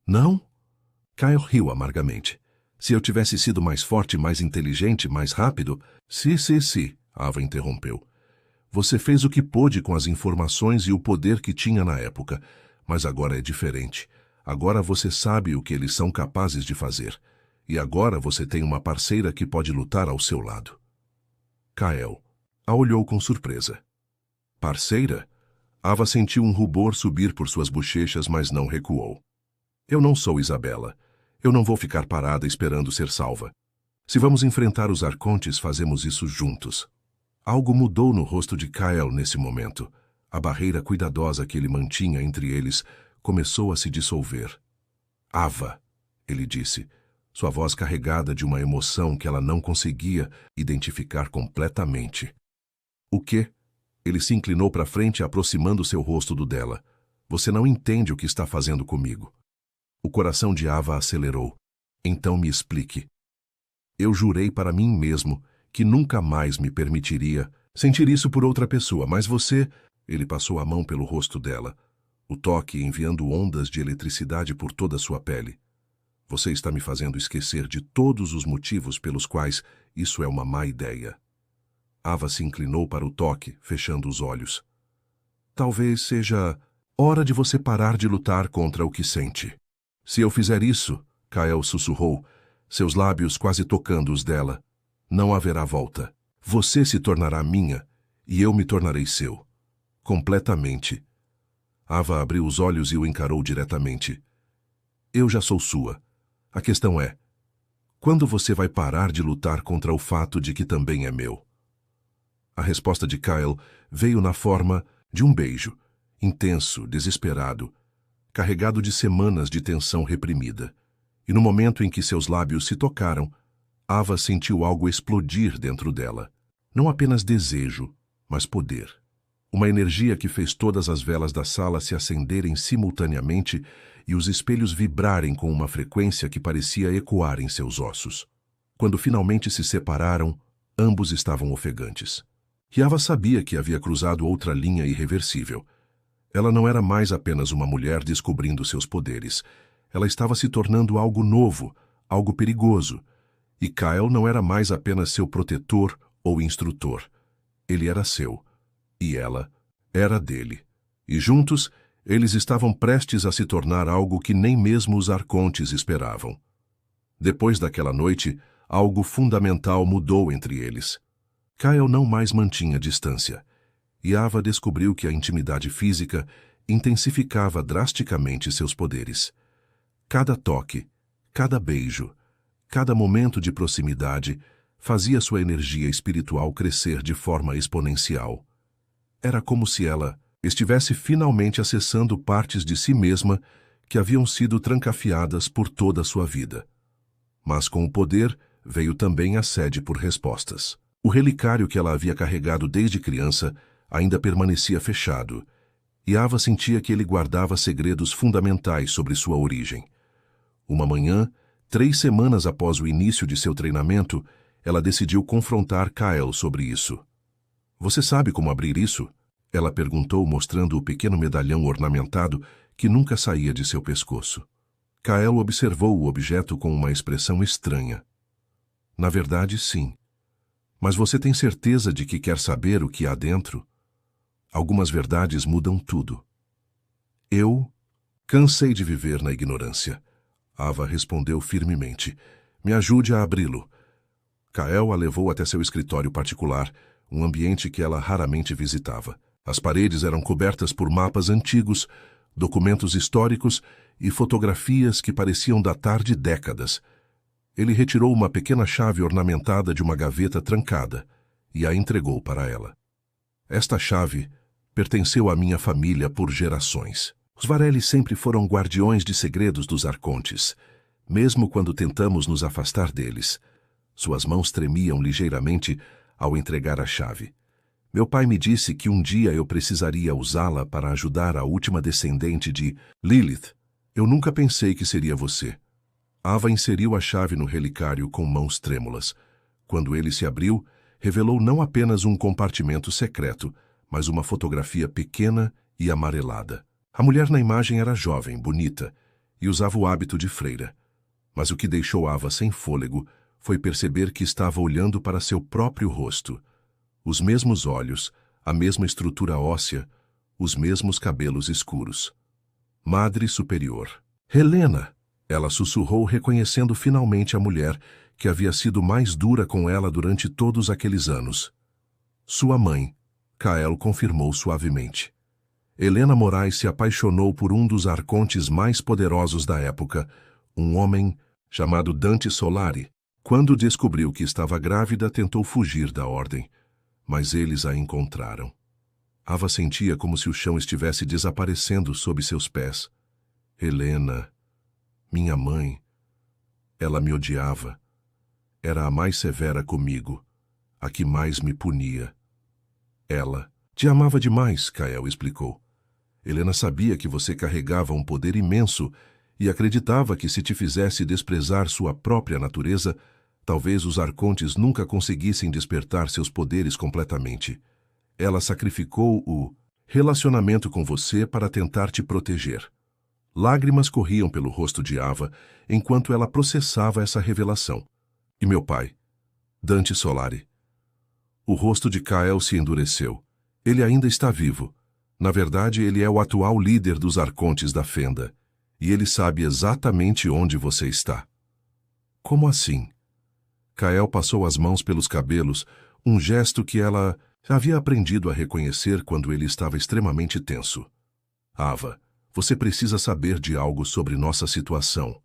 Não? Kyle riu amargamente. Se eu tivesse sido mais forte, mais inteligente, mais rápido... Sim, Ava interrompeu. Você fez o que pôde com as informações e o poder que tinha na época, mas agora é diferente. Agora você sabe o que eles são capazes de fazer. E agora você tem uma parceira que pode lutar ao seu lado. Kael a olhou com surpresa. Parceira? Ava sentiu um rubor subir por suas bochechas, mas não recuou. Eu não sou Isabela. Eu não vou ficar parada esperando ser salva. Se vamos enfrentar os arcontes, fazemos isso juntos. Algo mudou no rosto de Kael nesse momento. A barreira cuidadosa que ele mantinha entre eles começou a se dissolver. Ava, ele disse, sua voz carregada de uma emoção que ela não conseguia identificar completamente. O quê? Ele se inclinou para frente, aproximando seu rosto do dela. Você não entende o que está fazendo comigo. O coração de Ava acelerou. Então me explique. Eu jurei para mim mesmo que nunca mais me permitiria sentir isso por outra pessoa, mas você... Ele passou a mão pelo rosto dela, o toque enviando ondas de eletricidade por toda a sua pele. Você está me fazendo esquecer de todos os motivos pelos quais isso é uma má ideia. Ava se inclinou para o toque, fechando os olhos. Talvez seja hora de você parar de lutar contra o que sente. Se eu fizer isso, Kael sussurrou, seus lábios quase tocando os dela, não haverá volta. Você se tornará minha e eu me tornarei seu. Completamente. Ava abriu os olhos e o encarou diretamente. Eu já sou sua. A questão é, quando você vai parar de lutar contra o fato de que também é meu? A resposta de Kael veio na forma de um beijo, intenso, desesperado, carregado de semanas de tensão reprimida. E no momento em que seus lábios se tocaram, Ava sentiu algo explodir dentro dela. Não apenas desejo, mas poder. Uma energia que fez todas as velas da sala se acenderem simultaneamente e os espelhos vibrarem com uma frequência que parecia ecoar em seus ossos. Quando finalmente se separaram, ambos estavam ofegantes. E Ava sabia que havia cruzado outra linha irreversível. Ela não era mais apenas uma mulher descobrindo seus poderes. Ela estava se tornando algo novo, algo perigoso. E Kael não era mais apenas seu protetor ou instrutor. Ele era seu. E ela era dele. E juntos, eles estavam prestes a se tornar algo que nem mesmo os arcontes esperavam. Depois daquela noite, algo fundamental mudou entre eles. Kael não mais mantinha distância. E Ava descobriu que a intimidade física intensificava drasticamente seus poderes. Cada toque, cada beijo, cada momento de proximidade fazia sua energia espiritual crescer de forma exponencial. Era como se ela estivesse finalmente acessando partes de si mesma que haviam sido trancafiadas por toda a sua vida. Mas com o poder veio também a sede por respostas. O relicário que ela havia carregado desde criança ainda permanecia fechado, e Ava sentia que ele guardava segredos fundamentais sobre sua origem. Uma manhã, 3 semanas após o início de seu treinamento, ela decidiu confrontar Kael sobre isso. Você sabe como abrir isso? Ela perguntou, mostrando o pequeno medalhão ornamentado que nunca saía de seu pescoço. Kael observou o objeto com uma expressão estranha. Na verdade, sim. Mas você tem certeza de que quer saber o que há dentro? Algumas verdades mudam tudo. Eu cansei de viver na ignorância. Ava respondeu firmemente. Me ajude a abri-lo. Kael a levou até seu escritório particular, um ambiente que ela raramente visitava. As paredes eram cobertas por mapas antigos, documentos históricos e fotografias que pareciam datar de décadas. Ele retirou uma pequena chave ornamentada de uma gaveta trancada e a entregou para ela. Esta chave pertenceu à minha família por gerações. Os Varelli sempre foram guardiões de segredos dos arcontes, mesmo quando tentamos nos afastar deles. Suas mãos tremiam ligeiramente ao entregar a chave. Meu pai me disse que um dia eu precisaria usá-la para ajudar a última descendente de Lilith. Eu nunca pensei que seria você. Ava inseriu a chave no relicário com mãos trêmulas. Quando ele se abriu, revelou não apenas um compartimento secreto, mas uma fotografia pequena e amarelada. A mulher na imagem era jovem, bonita, e usava o hábito de freira. Mas o que deixou Ava sem fôlego foi perceber que estava olhando para seu próprio rosto. Os mesmos olhos, a mesma estrutura óssea, os mesmos cabelos escuros. Madre Superior. Helena! Ela sussurrou, reconhecendo finalmente a mulher que havia sido mais dura com ela durante todos aqueles anos. Sua mãe, Kael confirmou suavemente. Helena Moraes se apaixonou por um dos arcontes mais poderosos da época, um homem chamado Dante Solari. Quando descobriu que estava grávida, tentou fugir da ordem, mas eles a encontraram. Ava sentia como se o chão estivesse desaparecendo sob seus pés. Helena, minha mãe, ela me odiava. Era a mais severa comigo, a que mais me punia. Ela te amava demais, Kael explicou. Helena sabia que você carregava um poder imenso e acreditava que se te fizesse desprezar sua própria natureza, talvez os arcontes nunca conseguissem despertar seus poderes completamente. Ela sacrificou o relacionamento com você para tentar te proteger. Lágrimas corriam pelo rosto de Ava enquanto ela processava essa revelação. E meu pai? Dante Solari. O rosto de Kael se endureceu. Ele ainda está vivo. Na verdade, ele é o atual líder dos arcontes da Fenda. E ele sabe exatamente onde você está. Como assim? Kael passou as mãos pelos cabelos, um gesto que ela havia aprendido a reconhecer quando ele estava extremamente tenso. Ava, você precisa saber de algo sobre nossa situação.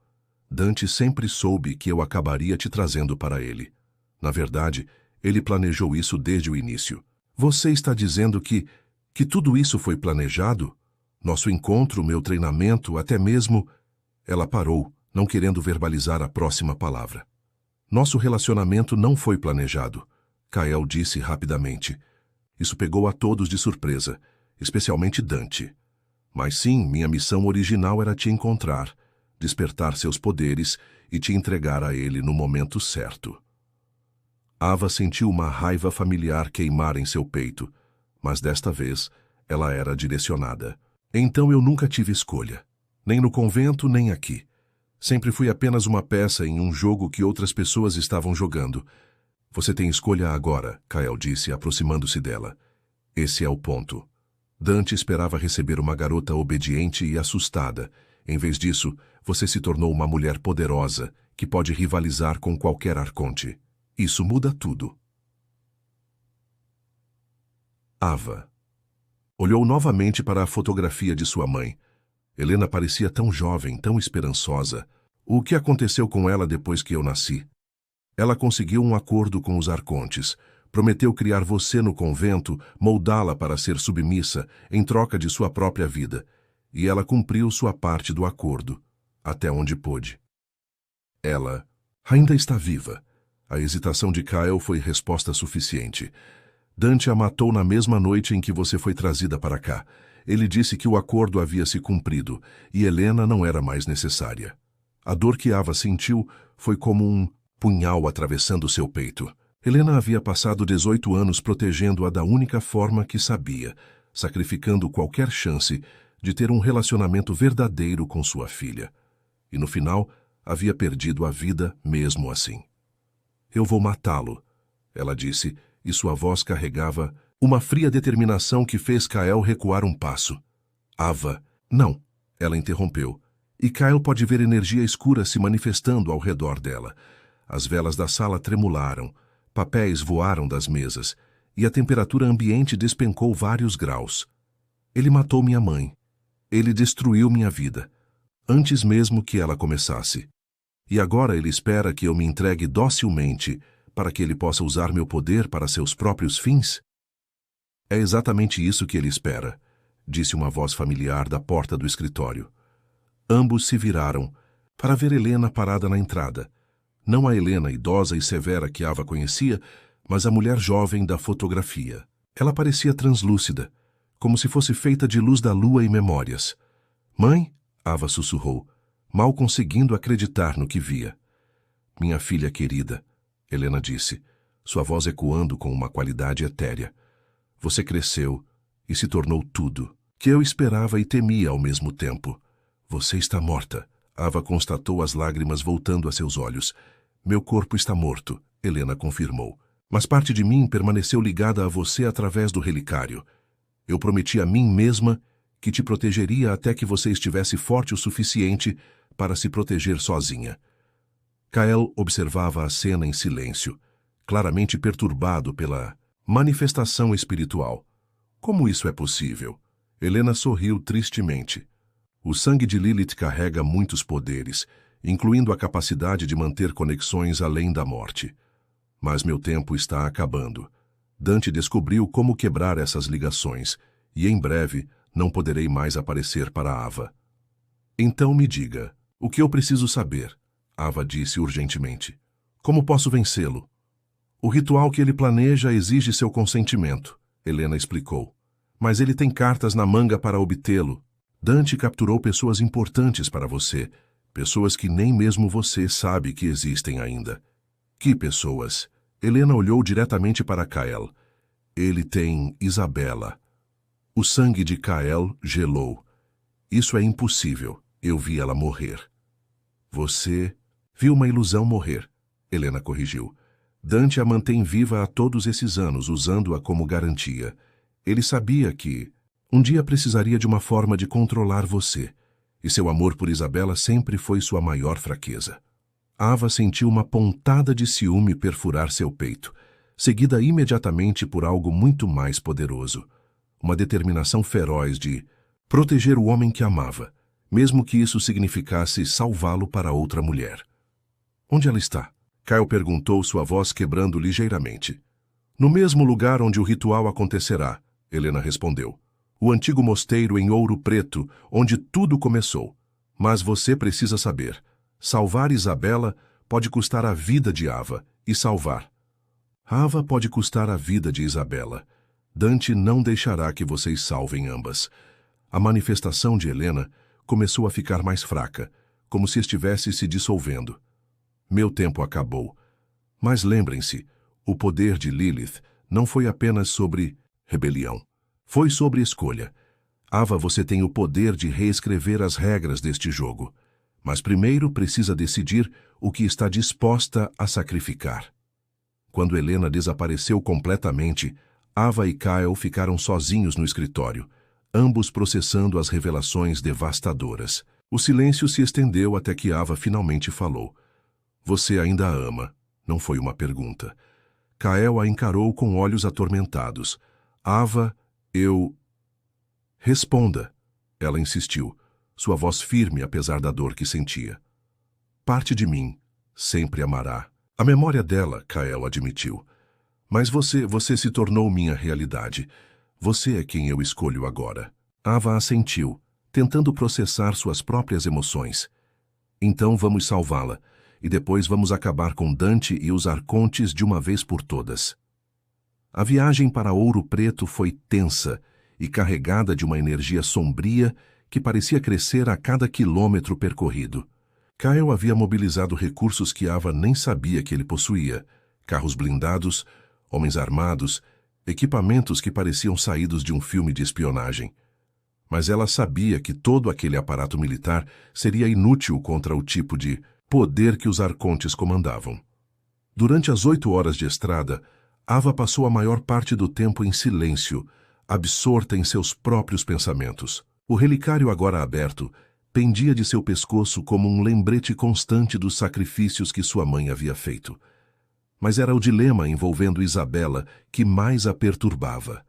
Dante sempre soube que eu acabaria te trazendo para ele. Na verdade, ele planejou isso desde o início. Você está dizendo que tudo isso foi planejado? Nosso encontro, meu treinamento, até mesmo... Ela parou, não querendo verbalizar a próxima palavra. Nosso relacionamento não foi planejado, Kael disse rapidamente. Isso pegou a todos de surpresa, especialmente Dante. Mas sim, minha missão original era te encontrar, despertar seus poderes e te entregar a ele no momento certo. Ava sentiu uma raiva familiar queimar em seu peito, mas desta vez ela era direcionada. Então eu nunca tive escolha, nem no convento nem aqui. Sempre fui apenas uma peça em um jogo que outras pessoas estavam jogando. Você tem escolha agora, Kael disse, aproximando-se dela. Esse é o ponto. Dante esperava receber uma garota obediente e assustada. Em vez disso, você se tornou uma mulher poderosa, que pode rivalizar com qualquer arconte. Isso muda tudo. Ava olhou novamente para a fotografia de sua mãe. Helena parecia tão jovem, tão esperançosa. O que aconteceu com ela depois que eu nasci? Ela conseguiu um acordo com os arcontes. Prometeu criar você no convento, moldá-la para ser submissa, em troca de sua própria vida. E ela cumpriu sua parte do acordo, até onde pôde. Ela ainda está viva. A hesitação de Kael foi resposta suficiente. Dante a matou na mesma noite em que você foi trazida para cá. Ele disse que o acordo havia se cumprido e Helena não era mais necessária. A dor que Ava sentiu foi como um punhal atravessando seu peito. Helena havia passado 18 anos protegendo-a da única forma que sabia, sacrificando qualquer chance de ter um relacionamento verdadeiro com sua filha. E no final, havia perdido a vida mesmo assim. Eu vou matá-lo, ela disse, e sua voz carregava uma fria determinação que fez Kael recuar um passo. Ava, não, ela interrompeu. E Kael pode ver energia escura se manifestando ao redor dela. As velas da sala tremularam, papéis voaram das mesas, e a temperatura ambiente despencou vários graus. Ele matou minha mãe. Ele destruiu minha vida, antes mesmo que ela começasse. E agora ele espera que eu me entregue docilmente para que ele possa usar meu poder para seus próprios fins? É exatamente isso que ele espera, disse uma voz familiar da porta do escritório. Ambos se viraram para ver Helena parada na entrada. Não a Helena idosa e severa que Ava conhecia, mas a mulher jovem da fotografia. Ela parecia translúcida, como se fosse feita de luz da lua e memórias. Mãe? Ava sussurrou, mal conseguindo acreditar no que via. Minha filha querida, Helena disse, sua voz ecoando com uma qualidade etérea. Você cresceu e se tornou tudo, que eu esperava e temia ao mesmo tempo. Você está morta, Ava constatou as lágrimas voltando a seus olhos. Meu corpo está morto, Helena confirmou. Mas parte de mim permaneceu ligada a você através do relicário. Eu prometi a mim mesma que te protegeria até que você estivesse forte o suficiente para se proteger sozinha. Kael observava a cena em silêncio, claramente perturbado pela manifestação espiritual. Como isso é possível? Helena sorriu tristemente. O sangue de Lilith carrega muitos poderes, incluindo a capacidade de manter conexões além da morte. Mas meu tempo está acabando. Dante descobriu como quebrar essas ligações, e em breve não poderei mais aparecer para Ava. Então me diga, o que eu preciso saber? Ava disse urgentemente. Como posso vencê-lo? O ritual que ele planeja exige seu consentimento, Helena explicou. Mas ele tem cartas na manga para obtê-lo. Dante capturou pessoas importantes para você, pessoas que nem mesmo você sabe que existem ainda. Que pessoas? Helena olhou diretamente para Kael. Ele tem Isabela. O sangue de Kael gelou. Isso é impossível. Eu vi ela morrer. Você viu uma ilusão morrer, Helena corrigiu. Dante a mantém viva há todos esses anos, usando-a como garantia. Ele sabia que um dia precisaria de uma forma de controlar você, e seu amor por Isabela sempre foi sua maior fraqueza. Ava sentiu uma pontada de ciúme perfurar seu peito, seguida imediatamente por algo muito mais poderoso. Uma determinação feroz de proteger o homem que amava, mesmo que isso significasse salvá-lo para outra mulher. Onde ela está? Kael perguntou, sua voz quebrando ligeiramente. No mesmo lugar onde o ritual acontecerá, Helena respondeu. O antigo mosteiro em Ouro Preto, onde tudo começou. Mas você precisa saber. Salvar Isabela pode custar a vida de Ava, e salvar Ava pode custar a vida de Isabela. Dante não deixará que vocês salvem ambas. A manifestação de Helena começou a ficar mais fraca, como se estivesse se dissolvendo. Meu tempo acabou. Mas lembrem-se, o poder de Lilith não foi apenas sobre rebelião. Foi sobre escolha. Ava, você tem o poder de reescrever as regras deste jogo. Mas primeiro precisa decidir o que está disposta a sacrificar. Quando Helena desapareceu completamente, Ava e Kael ficaram sozinhos no escritório, ambos processando as revelações devastadoras. O silêncio se estendeu até que Ava finalmente falou. Você ainda a ama. Não foi uma pergunta. Kael a encarou com olhos atormentados. Ava, eu... Responda. Ela insistiu, sua voz firme apesar da dor que sentia. Parte de mim sempre amará. A memória dela, Kael admitiu. Mas você se tornou minha realidade. Você é quem eu escolho agora. Ava assentiu, tentando processar suas próprias emoções. Então vamos salvá-la, e depois vamos acabar com Dante e os arcontes de uma vez por todas. A viagem para Ouro Preto foi tensa e carregada de uma energia sombria que parecia crescer a cada quilômetro percorrido. Kael havia mobilizado recursos que Ava nem sabia que ele possuía: carros blindados, homens armados, equipamentos que pareciam saídos de um filme de espionagem. Mas ela sabia que todo aquele aparato militar seria inútil contra o tipo de poder que os arcontes comandavam. Durante as 8 horas de estrada, Ava passou a maior parte do tempo em silêncio, absorta em seus próprios pensamentos. O relicário agora aberto pendia de seu pescoço como um lembrete constante dos sacrifícios que sua mãe havia feito. Mas era o dilema envolvendo Isabela que mais a perturbava.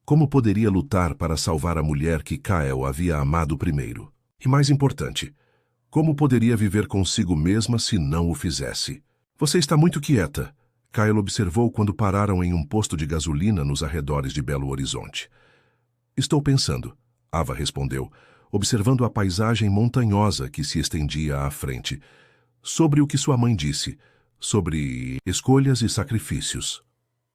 Como poderia lutar para salvar a mulher que Kael havia amado primeiro? E mais importante, como poderia viver consigo mesma se não o fizesse? Você está muito quieta, Kael observou quando pararam em um posto de gasolina nos arredores de Belo Horizonte. Estou pensando, Ava respondeu, observando a paisagem montanhosa que se estendia à frente, sobre o que sua mãe disse, sobre escolhas e sacrifícios.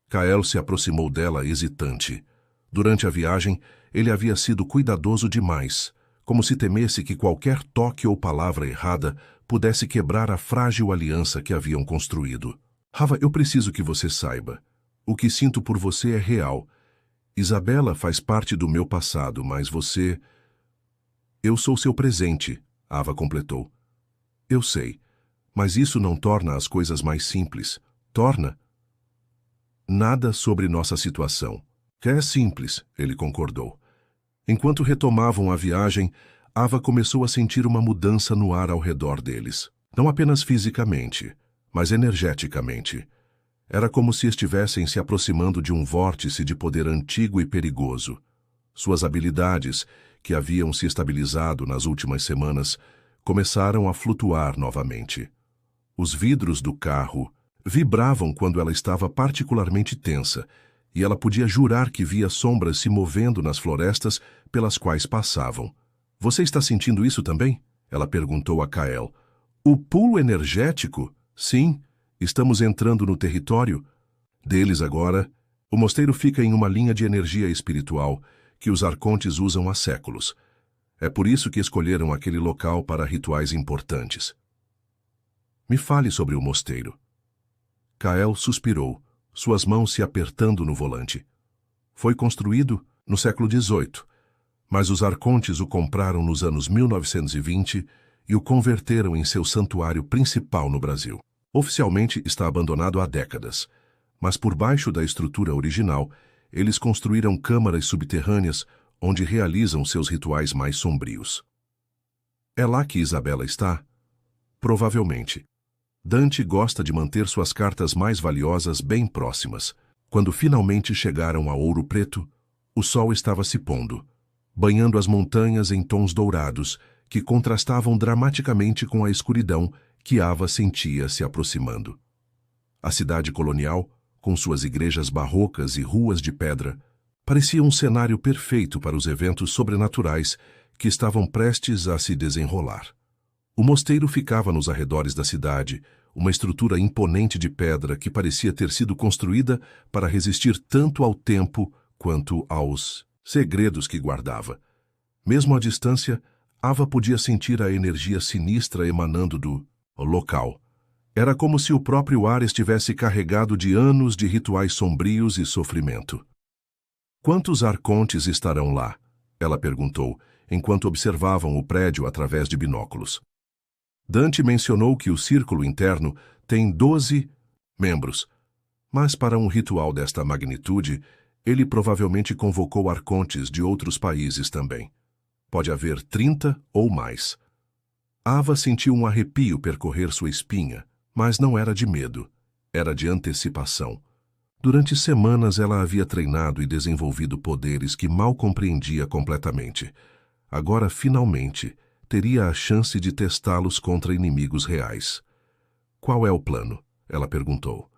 Kael se aproximou dela hesitante. Durante a viagem, ele havia sido cuidadoso demais, como se temesse que qualquer toque ou palavra errada pudesse quebrar a frágil aliança que haviam construído. Ava, eu preciso que você saiba. O que sinto por você é real. Isabela faz parte do meu passado, mas você... Eu sou seu presente, Ava completou. Eu sei, mas isso não torna as coisas mais simples. Torna? Nada sobre nossa situação. Que é simples, ele concordou. Enquanto retomavam a viagem, Ava começou a sentir uma mudança no ar ao redor deles. Não apenas fisicamente, mas energeticamente. Era como se estivessem se aproximando de um vórtice de poder antigo e perigoso. Suas habilidades, que haviam se estabilizado nas últimas semanas, começaram a flutuar novamente. Os vidros do carro vibravam quando ela estava particularmente tensa, e ela podia jurar que via sombras se movendo nas florestas pelas quais passavam. Você está sentindo isso também? Ela perguntou a Kael. O pulo energético? Sim, estamos entrando no território deles agora. O mosteiro fica em uma linha de energia espiritual que os arcontes usam há séculos. É por isso que escolheram aquele local para rituais importantes. Me fale sobre o mosteiro. Kael suspirou, suas mãos se apertando no volante. Foi construído no século XVIII, mas os arcontes o compraram nos anos 1920 e o converteram em seu santuário principal no Brasil. Oficialmente está abandonado há décadas, mas por baixo da estrutura original, eles construíram câmaras subterrâneas onde realizam seus rituais mais sombrios. É lá que Isabela está? Provavelmente. Dante gosta de manter suas cartas mais valiosas bem próximas. Quando finalmente chegaram a Ouro Preto, o sol estava se pondo, banhando as montanhas em tons dourados que contrastavam dramaticamente com a escuridão que Ava sentia se aproximando. A cidade colonial, com suas igrejas barrocas e ruas de pedra, parecia um cenário perfeito para os eventos sobrenaturais que estavam prestes a se desenrolar. O mosteiro ficava nos arredores da cidade, uma estrutura imponente de pedra que parecia ter sido construída para resistir tanto ao tempo quanto aos segredos que guardava. Mesmo à distância, Ava podia sentir a energia sinistra emanando do local. Era como se o próprio ar estivesse carregado de anos de rituais sombrios e sofrimento. Quantos arcontes estarão lá? Ela perguntou, enquanto observavam o prédio através de binóculos. Dante mencionou que o círculo interno tem 12 membros, mas para um ritual desta magnitude, ele provavelmente convocou arcontes de outros países também. Pode haver 30 ou mais. Ava sentiu um arrepio percorrer sua espinha, mas não era de medo, era de antecipação. Durante semanas ela havia treinado e desenvolvido poderes que mal compreendia completamente. Agora, finalmente, teria a chance de testá-los contra inimigos reais. Qual é o plano? Ela perguntou.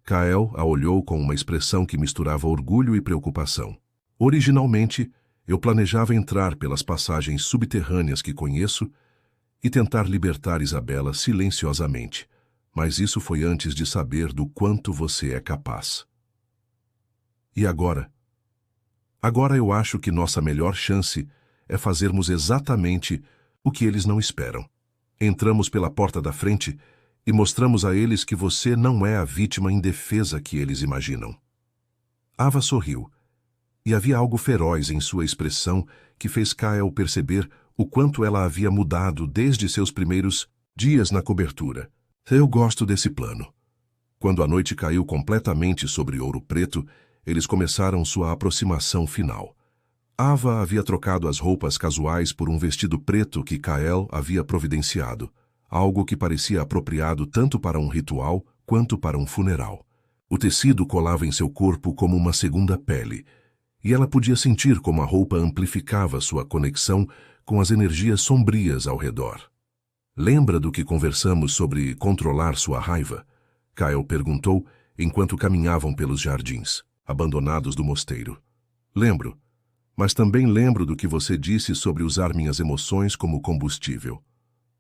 Kael a olhou com uma expressão que misturava orgulho e preocupação. Originalmente, eu planejava entrar pelas passagens subterrâneas que conheço e tentar libertar Isabela silenciosamente, mas isso foi antes de saber do quanto você é capaz. E agora? Agora eu acho que nossa melhor chance é fazermos exatamente o que eles não esperam. Entramos pela porta da frente e mostramos a eles que você não é a vítima indefesa que eles imaginam. Ava sorriu, e havia algo feroz em sua expressão que fez Kael perceber o quanto ela havia mudado desde seus primeiros dias na cobertura. Eu gosto desse plano. Quando a noite caiu completamente sobre Ouro Preto, eles começaram sua aproximação final. Ava havia trocado as roupas casuais por um vestido preto que Kael havia providenciado, algo que parecia apropriado tanto para um ritual quanto para um funeral. O tecido colava em seu corpo como uma segunda pele, e ela podia sentir como a roupa amplificava sua conexão com as energias sombrias ao redor. Lembra do que conversamos sobre controlar sua raiva? Kael perguntou enquanto caminhavam pelos jardins, abandonados do mosteiro. Lembro, mas também lembro do que você disse sobre usar minhas emoções como combustível.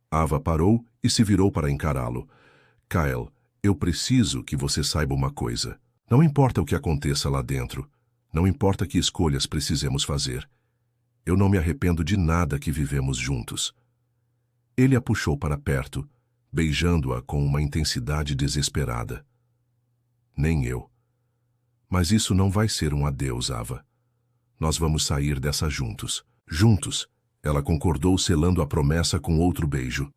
Ava parou e se virou para encará-lo. Kael, eu preciso que você saiba uma coisa. Não importa o que aconteça lá dentro, não importa que escolhas precisemos fazer. Eu não me arrependo de nada que vivemos juntos. Ele a puxou para perto, beijando-a com uma intensidade desesperada. Nem eu. Mas isso não vai ser um adeus, Ava. Nós vamos sair dessa juntos. Juntos. Ela concordou, selando a promessa com outro beijo.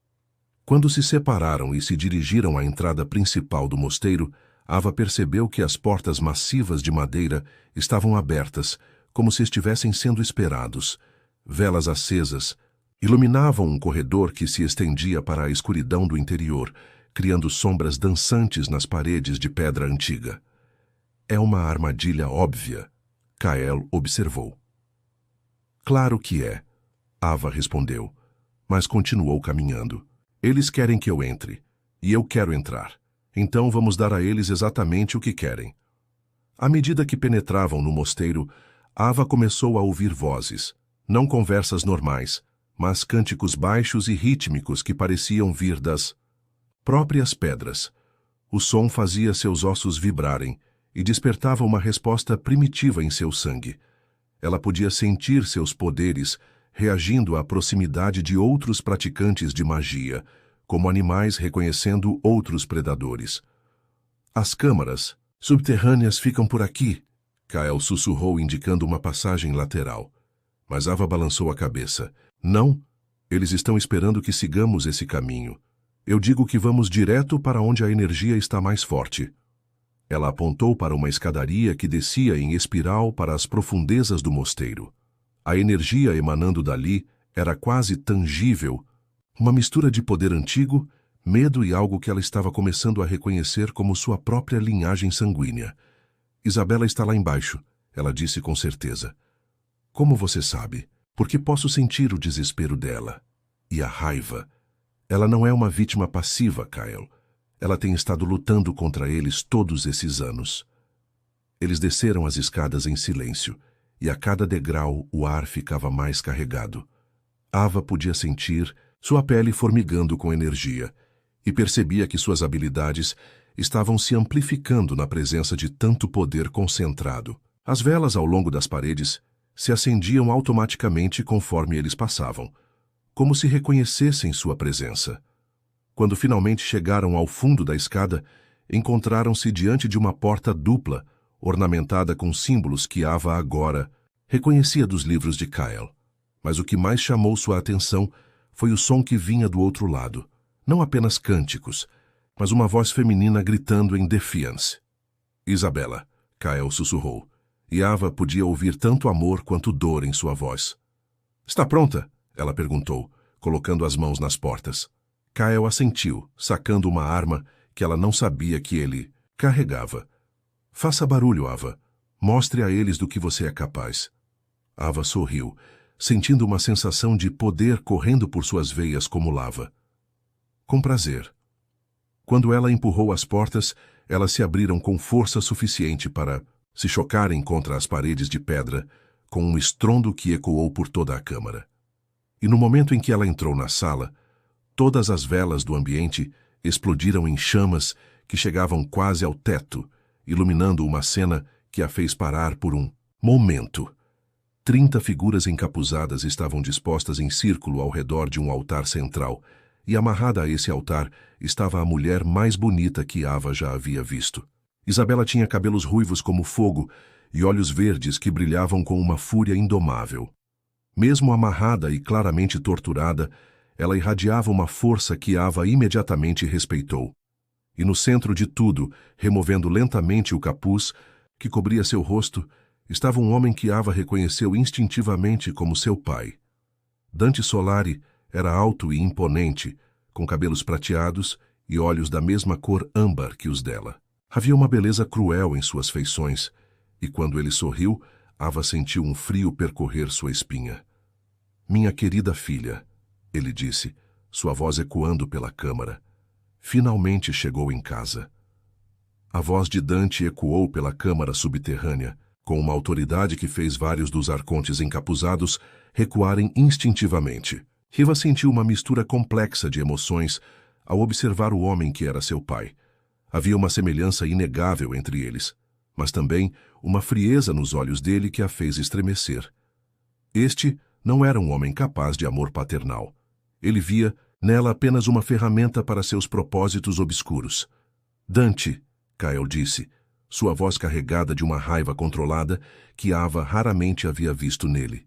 Quando se separaram e se dirigiram à entrada principal do mosteiro, Ava percebeu que as portas massivas de madeira estavam abertas, como se estivessem sendo esperados. Velas acesas iluminavam um corredor que se estendia para a escuridão do interior, criando sombras dançantes nas paredes de pedra antiga. É uma armadilha óbvia, Kael observou. Claro que é, Ava respondeu, mas continuou caminhando. Eles querem que eu entre, e eu quero entrar. Então vamos dar a eles exatamente o que querem. À medida que penetravam no mosteiro, Ava começou a ouvir vozes, não conversas normais, mas cânticos baixos e rítmicos que pareciam vir das próprias pedras. O som fazia seus ossos vibrarem e despertava uma resposta primitiva em seu sangue. Ela podia sentir seus poderes reagindo à proximidade de outros praticantes de magia, como animais reconhecendo outros predadores. As câmaras subterrâneas ficam por aqui, Kael sussurrou, indicando uma passagem lateral. Mas Ava balançou a cabeça. Não, eles estão esperando que sigamos esse caminho. Eu digo que vamos direto para onde a energia está mais forte. Ela apontou para uma escadaria que descia em espiral para as profundezas do mosteiro. A energia emanando dali era quase tangível, uma mistura de poder antigo, medo e algo que ela estava começando a reconhecer como sua própria linhagem sanguínea. Isabela está lá embaixo, ela disse com certeza. Como você sabe? Porque posso sentir o desespero dela. E a raiva. Ela não é uma vítima passiva, Kael. Ela tem estado lutando contra eles todos esses anos. Eles desceram as escadas em silêncio, e a cada degrau o ar ficava mais carregado. Ava podia sentir sua pele formigando com energia, e percebia que suas habilidades estavam se amplificando na presença de tanto poder concentrado. As velas ao longo das paredes se acendiam automaticamente conforme eles passavam, como se reconhecessem sua presença. Quando finalmente chegaram ao fundo da escada, encontraram-se diante de uma porta dupla, ornamentada com símbolos que Ava agora reconhecia dos livros de Kael. Mas o que mais chamou sua atenção foi o som que vinha do outro lado. Não apenas cânticos, mas uma voz feminina gritando em Defiance. Isabela, Kael sussurrou, e Ava podia ouvir tanto amor quanto dor em sua voz. Está pronta? Ela perguntou, colocando as mãos nas portas. Kael assentiu, sacando uma arma que ela não sabia que ele carregava. Faça barulho, Ava. Mostre a eles do que você é capaz. Ava sorriu, sentindo uma sensação de poder correndo por suas veias como lava. Com prazer. Quando ela empurrou as portas, elas se abriram com força suficiente para se chocarem contra as paredes de pedra, com um estrondo que ecoou por toda a câmara. E no momento em que ela entrou na sala, todas as velas do ambiente explodiram em chamas que chegavam quase ao teto, iluminando uma cena que a fez parar por um momento. 30 figuras encapuzadas estavam dispostas em círculo ao redor de um altar central, e amarrada a esse altar estava a mulher mais bonita que Ava já havia visto. Isabela tinha cabelos ruivos como fogo e olhos verdes que brilhavam com uma fúria indomável. Mesmo amarrada e claramente torturada, ela irradiava uma força que Ava imediatamente respeitou. E no centro de tudo, removendo lentamente o capuz que cobria seu rosto, estava um homem que Ava reconheceu instintivamente como seu pai. Dante Solari era alto e imponente, com cabelos prateados e olhos da mesma cor âmbar que os dela. Havia uma beleza cruel em suas feições, e quando ele sorriu, Ava sentiu um frio percorrer sua espinha. Minha querida filha, ele disse, sua voz ecoando pela câmara. Finalmente chegou em casa. A voz de Dante ecoou pela câmara subterrânea, com uma autoridade que fez vários dos arcontes encapuzados recuarem instintivamente. Riva sentiu uma mistura complexa de emoções ao observar o homem que era seu pai. Havia uma semelhança inegável entre eles, mas também uma frieza nos olhos dele que a fez estremecer. Este não era um homem capaz de amor paternal. Ele via nela apenas uma ferramenta para seus propósitos obscuros. Dante, Kael disse, sua voz carregada de uma raiva controlada que Ava raramente havia visto nele.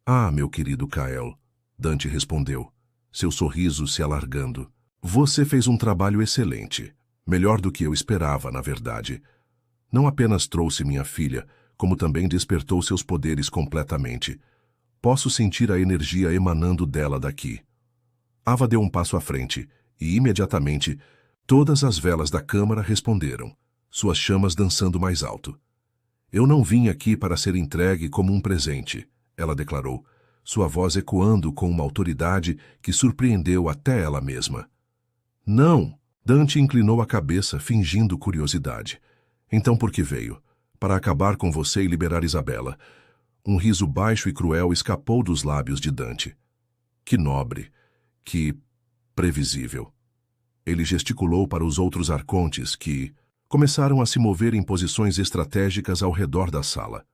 Ah, meu querido Kael, Dante respondeu, seu sorriso se alargando. Você fez um trabalho excelente. Melhor do que eu esperava, na verdade. Não apenas trouxe minha filha, como também despertou seus poderes completamente. Posso sentir a energia emanando dela daqui. Ava deu um passo à frente, e imediatamente, todas as velas da câmara responderam, suas chamas dançando mais alto. Eu não vim aqui para ser entregue como um presente, ela declarou, sua voz ecoando com uma autoridade que surpreendeu até ela mesma. Não! Dante inclinou a cabeça, fingindo curiosidade. Então por que veio? Para acabar com você e liberar Isabela. Um riso baixo e cruel escapou dos lábios de Dante. Que nobre, que previsível. Ele gesticulou para os outros arcontes que começaram a se mover em posições estratégicas ao redor da sala.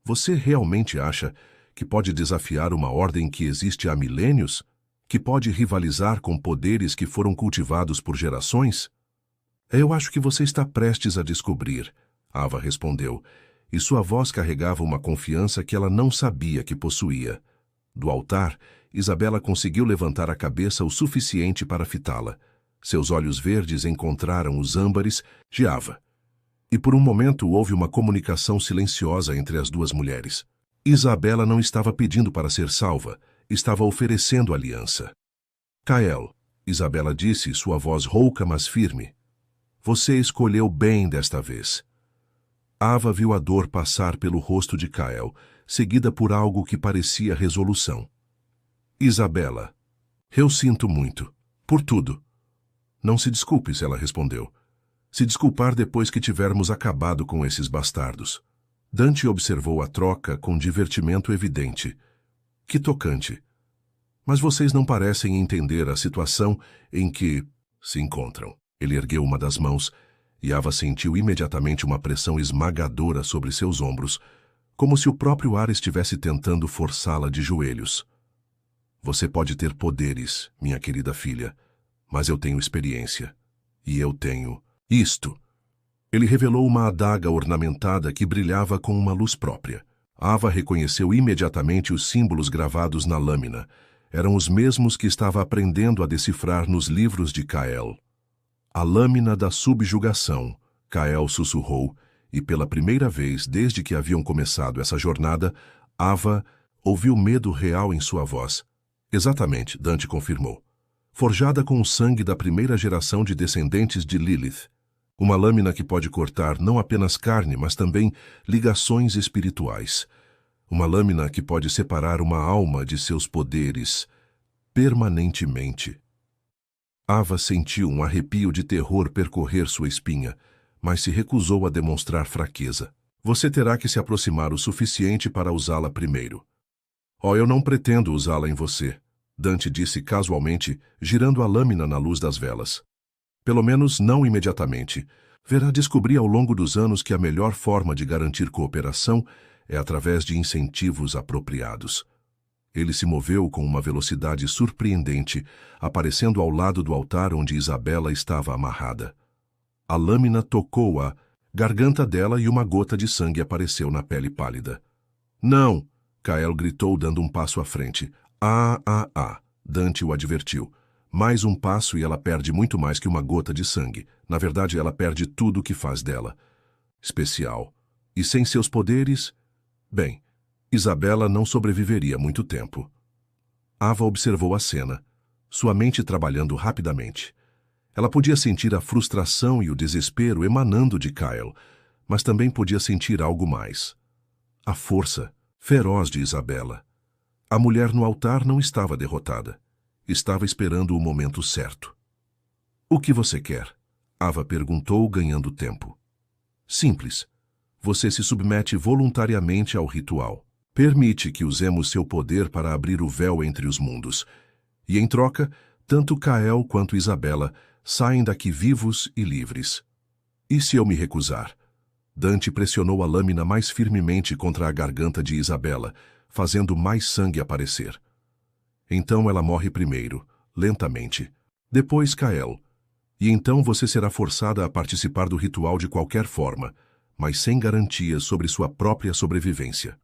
Você realmente acha que pode desafiar uma ordem que existe há milênios? Que pode rivalizar com poderes que foram cultivados por gerações? Eu acho que você está prestes a descobrir, Ava respondeu, e sua voz carregava uma confiança que ela não sabia que possuía. Do altar, Isabela conseguiu levantar a cabeça o suficiente para fitá-la. Seus olhos verdes encontraram os âmbares de Ava. E por um momento houve uma comunicação silenciosa entre as duas mulheres. Isabela não estava pedindo para ser salva, estava oferecendo aliança. Kael, Isabela disse, sua voz rouca mas firme. Você escolheu bem desta vez. Ava viu a dor passar pelo rosto de Kael, seguida por algo que parecia resolução. Isabela, eu sinto muito. Por tudo. Não se desculpe, ela respondeu. Se desculpar depois que tivermos acabado com esses bastardos. Dante observou a troca com divertimento evidente. Que tocante. Mas vocês não parecem entender a situação em que se encontram. Ele ergueu uma das mãos e Ava sentiu imediatamente uma pressão esmagadora sobre seus ombros, como se o próprio ar estivesse tentando forçá-la de joelhos. Você pode ter poderes, minha querida filha, mas eu tenho experiência. E eu tenho isto. Ele revelou uma adaga ornamentada que brilhava com uma luz própria. Ava reconheceu imediatamente os símbolos gravados na lâmina. Eram os mesmos que estava aprendendo a decifrar nos livros de Kael. A lâmina da subjugação, Kael sussurrou, e pela primeira vez desde que haviam começado essa jornada, Ava ouviu medo real em sua voz. Exatamente, Dante confirmou. Forjada com o sangue da primeira geração de descendentes de Lilith. Uma lâmina que pode cortar não apenas carne, mas também ligações espirituais. Uma lâmina que pode separar uma alma de seus poderes permanentemente. Ava sentiu um arrepio de terror percorrer sua espinha, mas se recusou a demonstrar fraqueza. Você terá que se aproximar o suficiente para usá-la primeiro. Oh, eu não pretendo usá-la em você, Dante disse casualmente, girando a lâmina na luz das velas. Pelo menos não imediatamente. Verá descobrir ao longo dos anos que a melhor forma de garantir cooperação é através de incentivos apropriados. Ele se moveu com uma velocidade surpreendente, aparecendo ao lado do altar onde Isabela estava amarrada. A lâmina tocou a garganta dela e uma gota de sangue apareceu na pele pálida. Não! Kael gritou dando um passo à frente. Dante o advertiu. Mais um passo e ela perde muito mais que uma gota de sangue. Na verdade, ela perde tudo o que faz dela. Especial. E sem seus poderes? Bem, Isabela não sobreviveria muito tempo. Ava observou a cena, sua mente trabalhando rapidamente. Ela podia sentir a frustração e o desespero emanando de Kael, mas também podia sentir algo mais. A força feroz de Isabela. A mulher no altar não estava derrotada. Estava esperando o momento certo. O que você quer? Ava perguntou, ganhando tempo. Simples. Você se submete voluntariamente ao ritual. Permite que usemos seu poder para abrir o véu entre os mundos. E, em troca, tanto Kael quanto Isabela saem daqui vivos e livres. E se eu me recusar? Dante pressionou a lâmina mais firmemente contra a garganta de Isabela, fazendo mais sangue aparecer. Então ela morre primeiro, lentamente. Depois Kael. E então você será forçada a participar do ritual de qualquer forma, mas sem garantias sobre sua própria sobrevivência.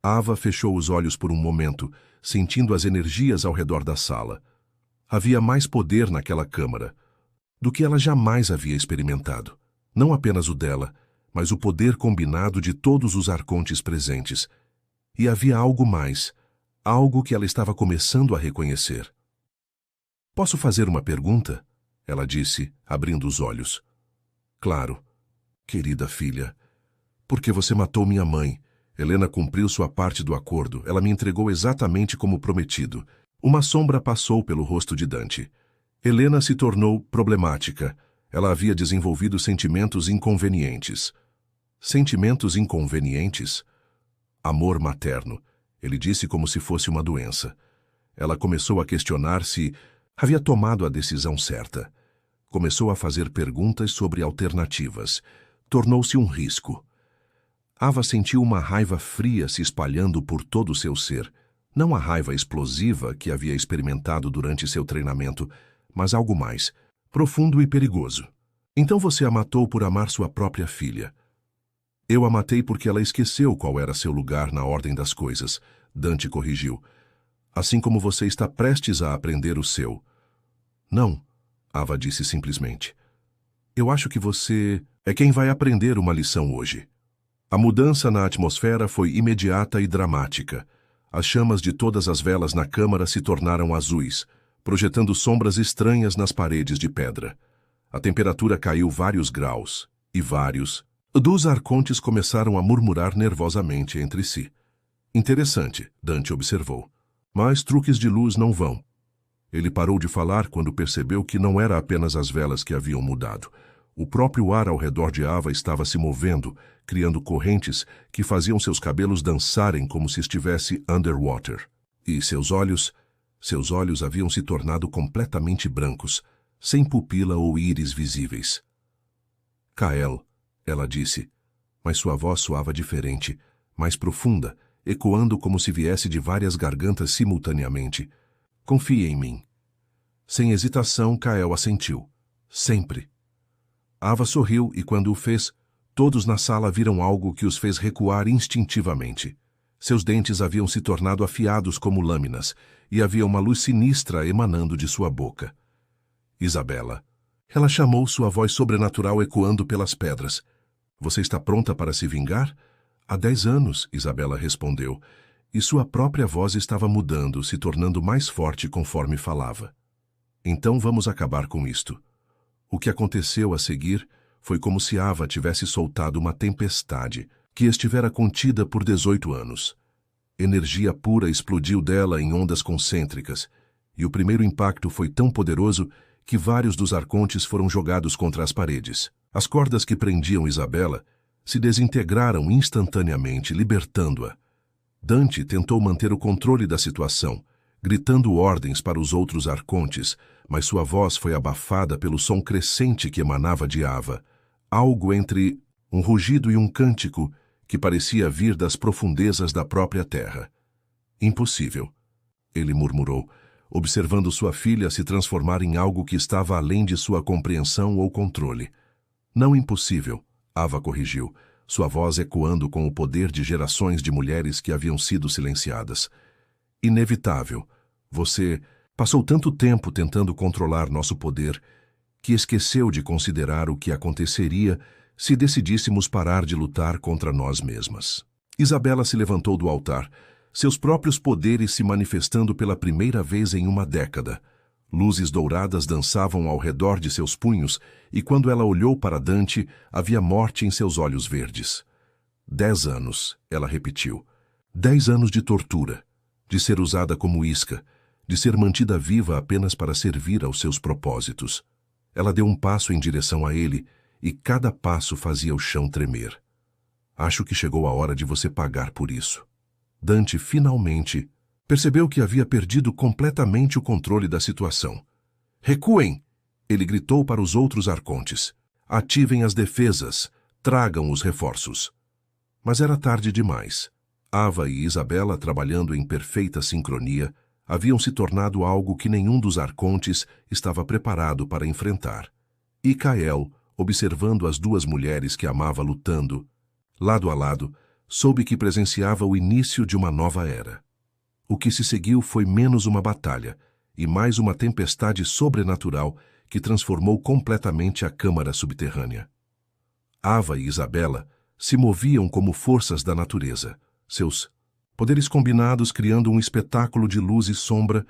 Ava fechou os olhos por um momento, sentindo as energias ao redor da sala. Havia mais poder naquela câmara do que ela jamais havia experimentado. Não apenas o dela, mas o poder combinado de todos os arcontes presentes. E havia algo mais, algo que ela estava começando a reconhecer. "Posso fazer uma pergunta?" ela disse, abrindo os olhos. "Claro. Querida filha, por que você matou minha mãe?" Helena cumpriu sua parte do acordo. Ela me entregou exatamente como prometido. Uma sombra passou pelo rosto de Dante. Helena se tornou problemática. Ela havia desenvolvido sentimentos inconvenientes. Sentimentos inconvenientes? Amor materno, ele disse como se fosse uma doença. Ela começou a questionar se havia tomado a decisão certa. Começou a fazer perguntas sobre alternativas. Tornou-se um risco. Ava sentiu uma raiva fria se espalhando por todo o seu ser. Não a raiva explosiva que havia experimentado durante seu treinamento, mas algo mais, profundo e perigoso. "Então você a matou por amar sua própria filha." "Eu a matei porque ela esqueceu qual era seu lugar na ordem das coisas", Dante corrigiu. "Assim como você está prestes a aprender o seu." "Não", Ava disse simplesmente. "Eu acho que você é quem vai aprender uma lição hoje." A mudança na atmosfera foi imediata e dramática. As chamas de todas as velas na câmara se tornaram azuis, projetando sombras estranhas nas paredes de pedra. A temperatura caiu vários graus, e vários dos arcontes começaram a murmurar nervosamente entre si. "Interessante", Dante observou. "Mas truques de luz não vão." Ele parou de falar quando percebeu que não era apenas as velas que haviam mudado. O próprio ar ao redor de Ava estava se movendo, criando correntes que faziam seus cabelos dançarem como se estivesse underwater. E seus olhos haviam se tornado completamente brancos, sem pupila ou íris visíveis. "Kael", ela disse, mas sua voz soava diferente, mais profunda, ecoando como se viesse de várias gargantas simultaneamente. "Confie em mim." Sem hesitação, Kael assentiu. "Sempre." Ava sorriu e, quando o fez, todos na sala viram algo que os fez recuar instintivamente. Seus dentes haviam se tornado afiados como lâminas, e havia uma luz sinistra emanando de sua boca. "Isabela." Ela chamou, sua voz sobrenatural ecoando pelas pedras. "Você está pronta para se vingar?" "Há 10 anos, Isabela respondeu, e sua própria voz estava mudando, se tornando mais forte conforme falava. "Então vamos acabar com isto." O que aconteceu a seguir foi como se Ava tivesse soltado uma tempestade que estivera contida por 18 anos. Energia pura explodiu dela em ondas concêntricas, e o primeiro impacto foi tão poderoso que vários dos arcontes foram jogados contra as paredes. As cordas que prendiam Isabela se desintegraram instantaneamente, libertando-a. Dante tentou manter o controle da situação, gritando ordens para os outros arcontes, mas sua voz foi abafada pelo som crescente que emanava de Ava, algo entre um rugido e um cântico que parecia vir das profundezas da própria terra. "Impossível", ele murmurou, observando sua filha se transformar em algo que estava além de sua compreensão ou controle. "Não impossível", Ava corrigiu, sua voz ecoando com o poder de gerações de mulheres que haviam sido silenciadas. "Inevitável. Você passou tanto tempo tentando controlar nosso poder que esqueceu de considerar o que aconteceria se decidíssemos parar de lutar contra nós mesmas." Isabela se levantou do altar, seus próprios poderes se manifestando pela primeira vez em uma década. Luzes douradas dançavam ao redor de seus punhos, e quando ela olhou para Dante, havia morte em seus olhos verdes. 10 anos, ela repetiu. 10 anos de tortura, de ser usada como isca, de ser mantida viva apenas para servir aos seus propósitos. Ela deu um passo em direção a ele, e cada passo fazia o chão tremer. "Acho que chegou a hora de você pagar por isso." Dante finalmente percebeu que havia perdido completamente o controle da situação. "Recuem!" ele gritou para os outros arcontes. "Ativem as defesas, tragam os reforços." Mas era tarde demais. Ava e Isabela, trabalhando em perfeita sincronia, haviam se tornado algo que nenhum dos arcontes estava preparado para enfrentar. E Kael, observando as duas mulheres que amava lutando, lado a lado, soube que presenciava o início de uma nova era. O que se seguiu foi menos uma batalha e mais uma tempestade sobrenatural que transformou completamente a câmara subterrânea. Ava e Isabela se moviam como forças da natureza, seus poderes combinados criando um espetáculo de luz e sombra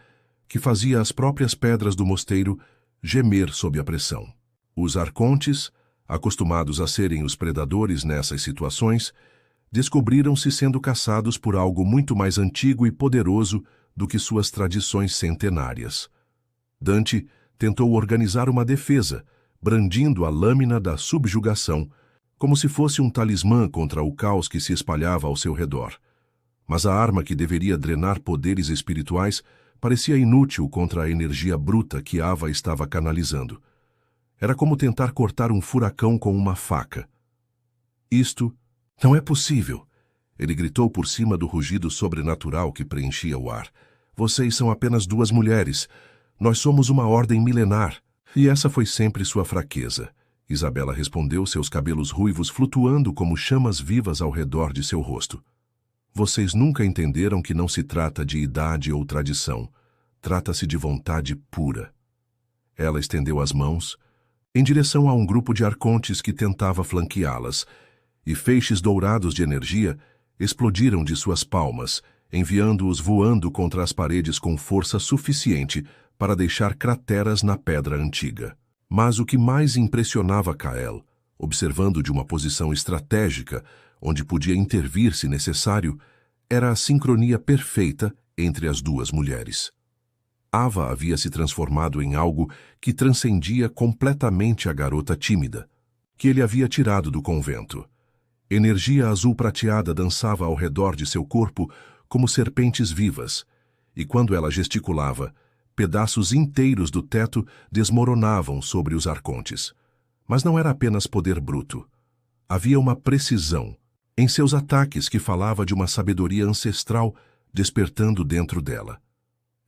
que fazia as próprias pedras do mosteiro gemer sob a pressão. Os arcontes, acostumados a serem os predadores nessas situações, descobriram-se sendo caçados por algo muito mais antigo e poderoso do que suas tradições centenárias. Dante tentou organizar uma defesa, brandindo a lâmina da subjugação, como se fosse um talismã contra o caos que se espalhava ao seu redor. Mas a arma que deveria drenar poderes espirituais parecia inútil contra a energia bruta que Ava estava canalizando. Era como tentar cortar um furacão com uma faca. Isto não é possível, ele gritou por cima do rugido sobrenatural que preenchia o ar. Vocês são apenas duas mulheres. Nós somos uma ordem milenar. E essa foi sempre sua fraqueza. Isabela respondeu, seus cabelos ruivos flutuando como chamas vivas ao redor de seu rosto. Vocês nunca entenderam que não se trata de idade ou tradição. Trata-se de vontade pura. Ela estendeu as mãos em direção a um grupo de arcontes que tentava flanqueá-las, e feixes dourados de energia explodiram de suas palmas, enviando-os voando contra as paredes com força suficiente para deixar crateras na pedra antiga. Mas o que mais impressionava Kael, observando de uma posição estratégica, onde podia intervir se necessário, era a sincronia perfeita entre as duas mulheres. Ava havia se transformado em algo que transcendia completamente a garota tímida, que ele havia tirado do convento. Energia azul-prateada dançava ao redor de seu corpo como serpentes vivas, e quando ela gesticulava, pedaços inteiros do teto desmoronavam sobre os arcontes. Mas não era apenas poder bruto. Havia uma precisão em seus ataques que falava de uma sabedoria ancestral despertando dentro dela.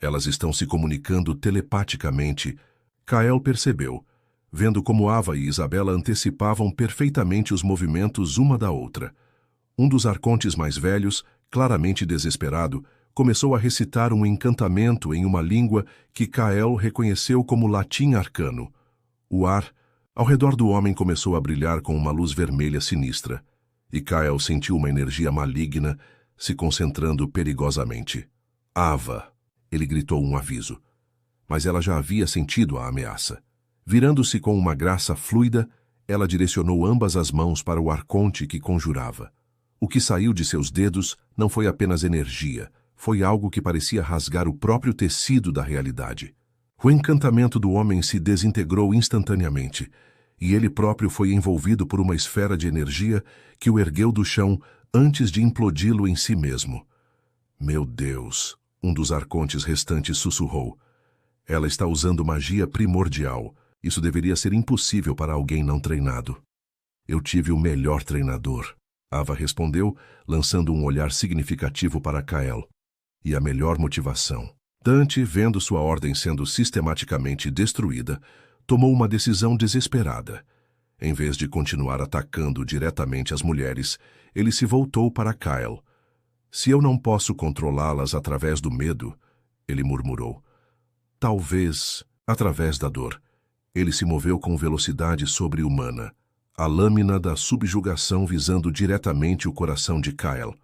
Elas estão se comunicando telepaticamente, Kael percebeu, vendo como Ava e Isabela antecipavam perfeitamente os movimentos uma da outra. Um dos arcontes mais velhos, claramente desesperado, começou a recitar um encantamento em uma língua que Kael reconheceu como latim arcano. O ar, ao redor do homem, começou a brilhar com uma luz vermelha sinistra, e Kael sentiu uma energia maligna se concentrando perigosamente. Ava! Ele gritou um aviso. Mas ela já havia sentido a ameaça. Virando-se com uma graça fluida, ela direcionou ambas as mãos para o arconte que conjurava. O que saiu de seus dedos não foi apenas energia, foi algo que parecia rasgar o próprio tecido da realidade. O encantamento do homem se desintegrou instantaneamente, e ele próprio foi envolvido por uma esfera de energia que o ergueu do chão antes de implodi-lo em si mesmo. Meu Deus! Um dos arcontes restantes sussurrou. Ela está usando magia primordial. Isso deveria ser impossível para alguém não treinado. Eu tive o melhor treinador. Ava respondeu, lançando um olhar significativo para Kael. E a melhor motivação. Dante, vendo sua ordem sendo sistematicamente destruída, tomou uma decisão desesperada. Em vez de continuar atacando diretamente as mulheres, ele se voltou para Kael. Se eu não posso controlá-las através do medo, ele murmurou. Talvez através da dor. Ele se moveu com velocidade sobre-humana, a lâmina da subjugação visando diretamente o coração de Kael.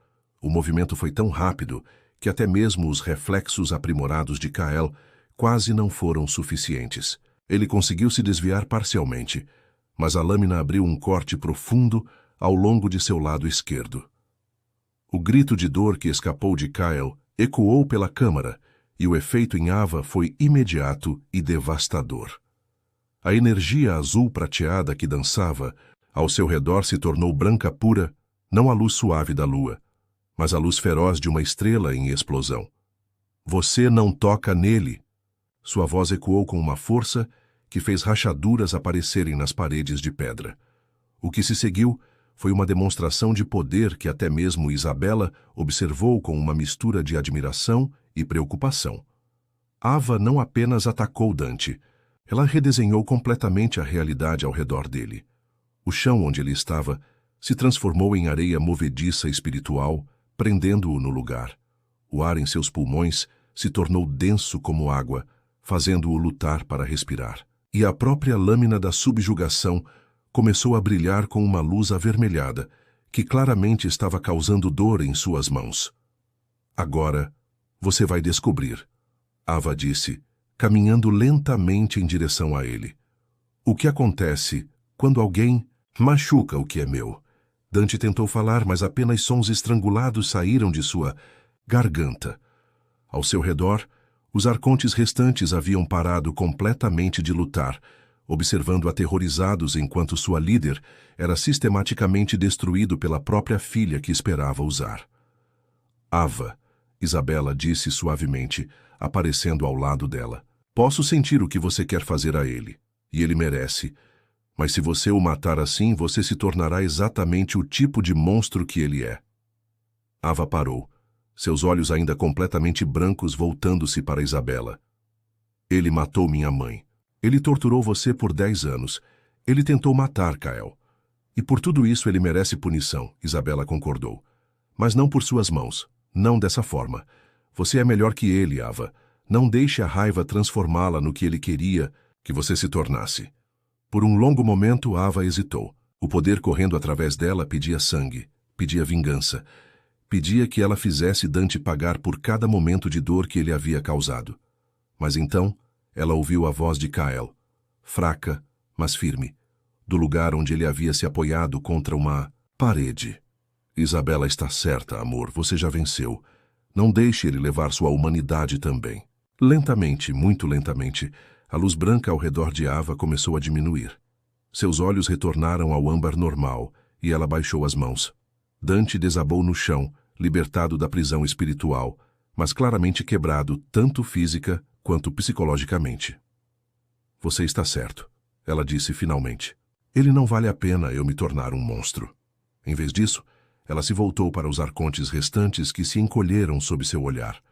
O movimento foi tão rápido que até mesmo os reflexos aprimorados de Kael quase não foram suficientes. Ele conseguiu se desviar parcialmente, mas a lâmina abriu um corte profundo ao longo de seu lado esquerdo. O grito de dor que escapou de Kael ecoou pela câmara, e o efeito em Ava foi imediato e devastador. A energia azul-prateada que dançava ao seu redor se tornou branca pura, não a luz suave da lua, mas a luz feroz de uma estrela em explosão. Você não toca nele! Sua voz ecoou com uma força que fez rachaduras aparecerem nas paredes de pedra. O que se seguiu foi uma demonstração de poder que até mesmo Isabela observou com uma mistura de admiração e preocupação. Ava não apenas atacou Dante, ela redesenhou completamente a realidade ao redor dele. O chão onde ele estava se transformou em areia movediça espiritual, prendendo-o no lugar. O ar em seus pulmões se tornou denso como água, fazendo-o lutar para respirar. E a própria lâmina da subjugação começou a brilhar com uma luz avermelhada, que claramente estava causando dor em suas mãos. Agora, você vai descobrir, Ava disse, caminhando lentamente em direção a ele. O que acontece quando alguém machuca o que é meu? Dante tentou falar, mas apenas sons estrangulados saíram de sua garganta. Ao seu redor, os arcontes restantes haviam parado completamente de lutar, observando aterrorizados enquanto sua líder era sistematicamente destruído pela própria filha que esperava usar. Ava, Isabela disse suavemente, aparecendo ao lado dela. Posso sentir o que você quer fazer a ele, e ele merece. Mas se você o matar assim, você se tornará exatamente o tipo de monstro que ele é. Ava parou, seus olhos ainda completamente brancos voltando-se para Isabela. Ele matou minha mãe. Ele torturou você por 10 anos. Ele tentou matar Kael. E por tudo isso ele merece punição, Isabela concordou. Mas não por suas mãos. Não dessa forma. Você é melhor que ele, Ava. Não deixe a raiva transformá-la no que ele queria que você se tornasse. Por um longo momento, Ava hesitou. O poder correndo através dela pedia sangue, pedia vingança. Pedia que ela fizesse Dante pagar por cada momento de dor que ele havia causado. Mas então, ela ouviu a voz de Kael, fraca, mas firme, do lugar onde ele havia se apoiado contra uma parede. Isabela está certa, amor, você já venceu. Não deixe ele levar sua humanidade também. Lentamente, muito lentamente, a luz branca ao redor de Ava começou a diminuir. Seus olhos retornaram ao âmbar normal e ela baixou as mãos. Dante desabou no chão, libertado da prisão espiritual, mas claramente quebrado tanto física quanto psicologicamente. Você está certo, ela disse finalmente. Ele não vale a pena eu me tornar um monstro. Em vez disso, ela se voltou para os arcontes restantes que se encolheram sob seu olhar.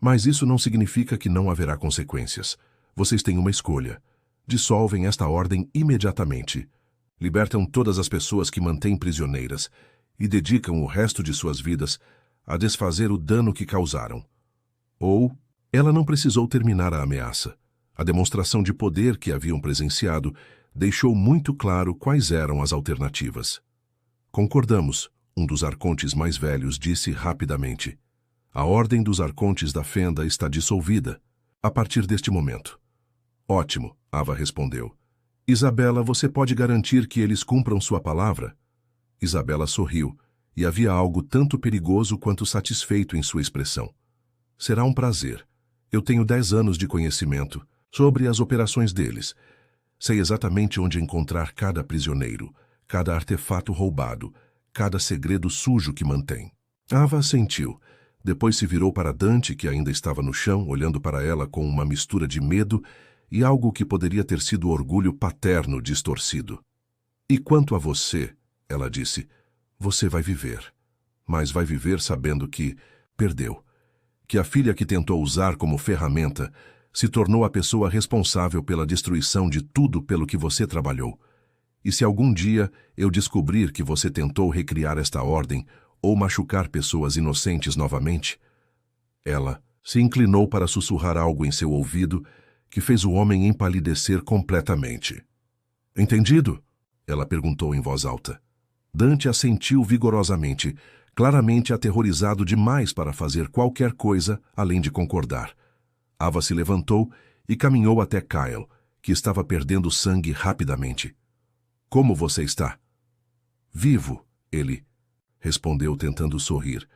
Mas isso não significa que não haverá consequências. Vocês têm uma escolha. Dissolvem esta ordem imediatamente. Libertam todas as pessoas que mantêm prisioneiras e dedicam o resto de suas vidas a desfazer o dano que causaram. Ou, ela não precisou terminar a ameaça. A demonstração de poder que haviam presenciado deixou muito claro quais eram as alternativas. Concordamos, um dos arcontes mais velhos disse rapidamente. A ordem dos arcontes da Fenda está dissolvida, a partir deste momento. Ótimo, Ava respondeu. Isabela, você pode garantir que eles cumpram sua palavra? Isabela sorriu, e havia algo tanto perigoso quanto satisfeito em sua expressão. Será um prazer. Eu tenho 10 anos de conhecimento sobre as operações deles. Sei exatamente onde encontrar cada prisioneiro, cada artefato roubado, cada segredo sujo que mantém. Ava assentiu. Depois se virou para Dante, que ainda estava no chão, olhando para ela com uma mistura de medo e algo que poderia ter sido orgulho paterno distorcido. E quanto a você, ela disse, você vai viver. Mas vai viver sabendo que perdeu. Que a filha que tentou usar como ferramenta se tornou a pessoa responsável pela destruição de tudo pelo que você trabalhou. E se algum dia eu descobrir que você tentou recriar esta ordem ou machucar pessoas inocentes novamente, ela se inclinou para sussurrar algo em seu ouvido que fez o homem empalidecer completamente. Entendido? Ela perguntou em voz alta. Dante assentiu vigorosamente, claramente aterrorizado demais para fazer qualquer coisa além de concordar. Ava se levantou e caminhou até Kael, que estava perdendo sangue rapidamente. Como você está? Vivo, ele respondeu tentando sorrir,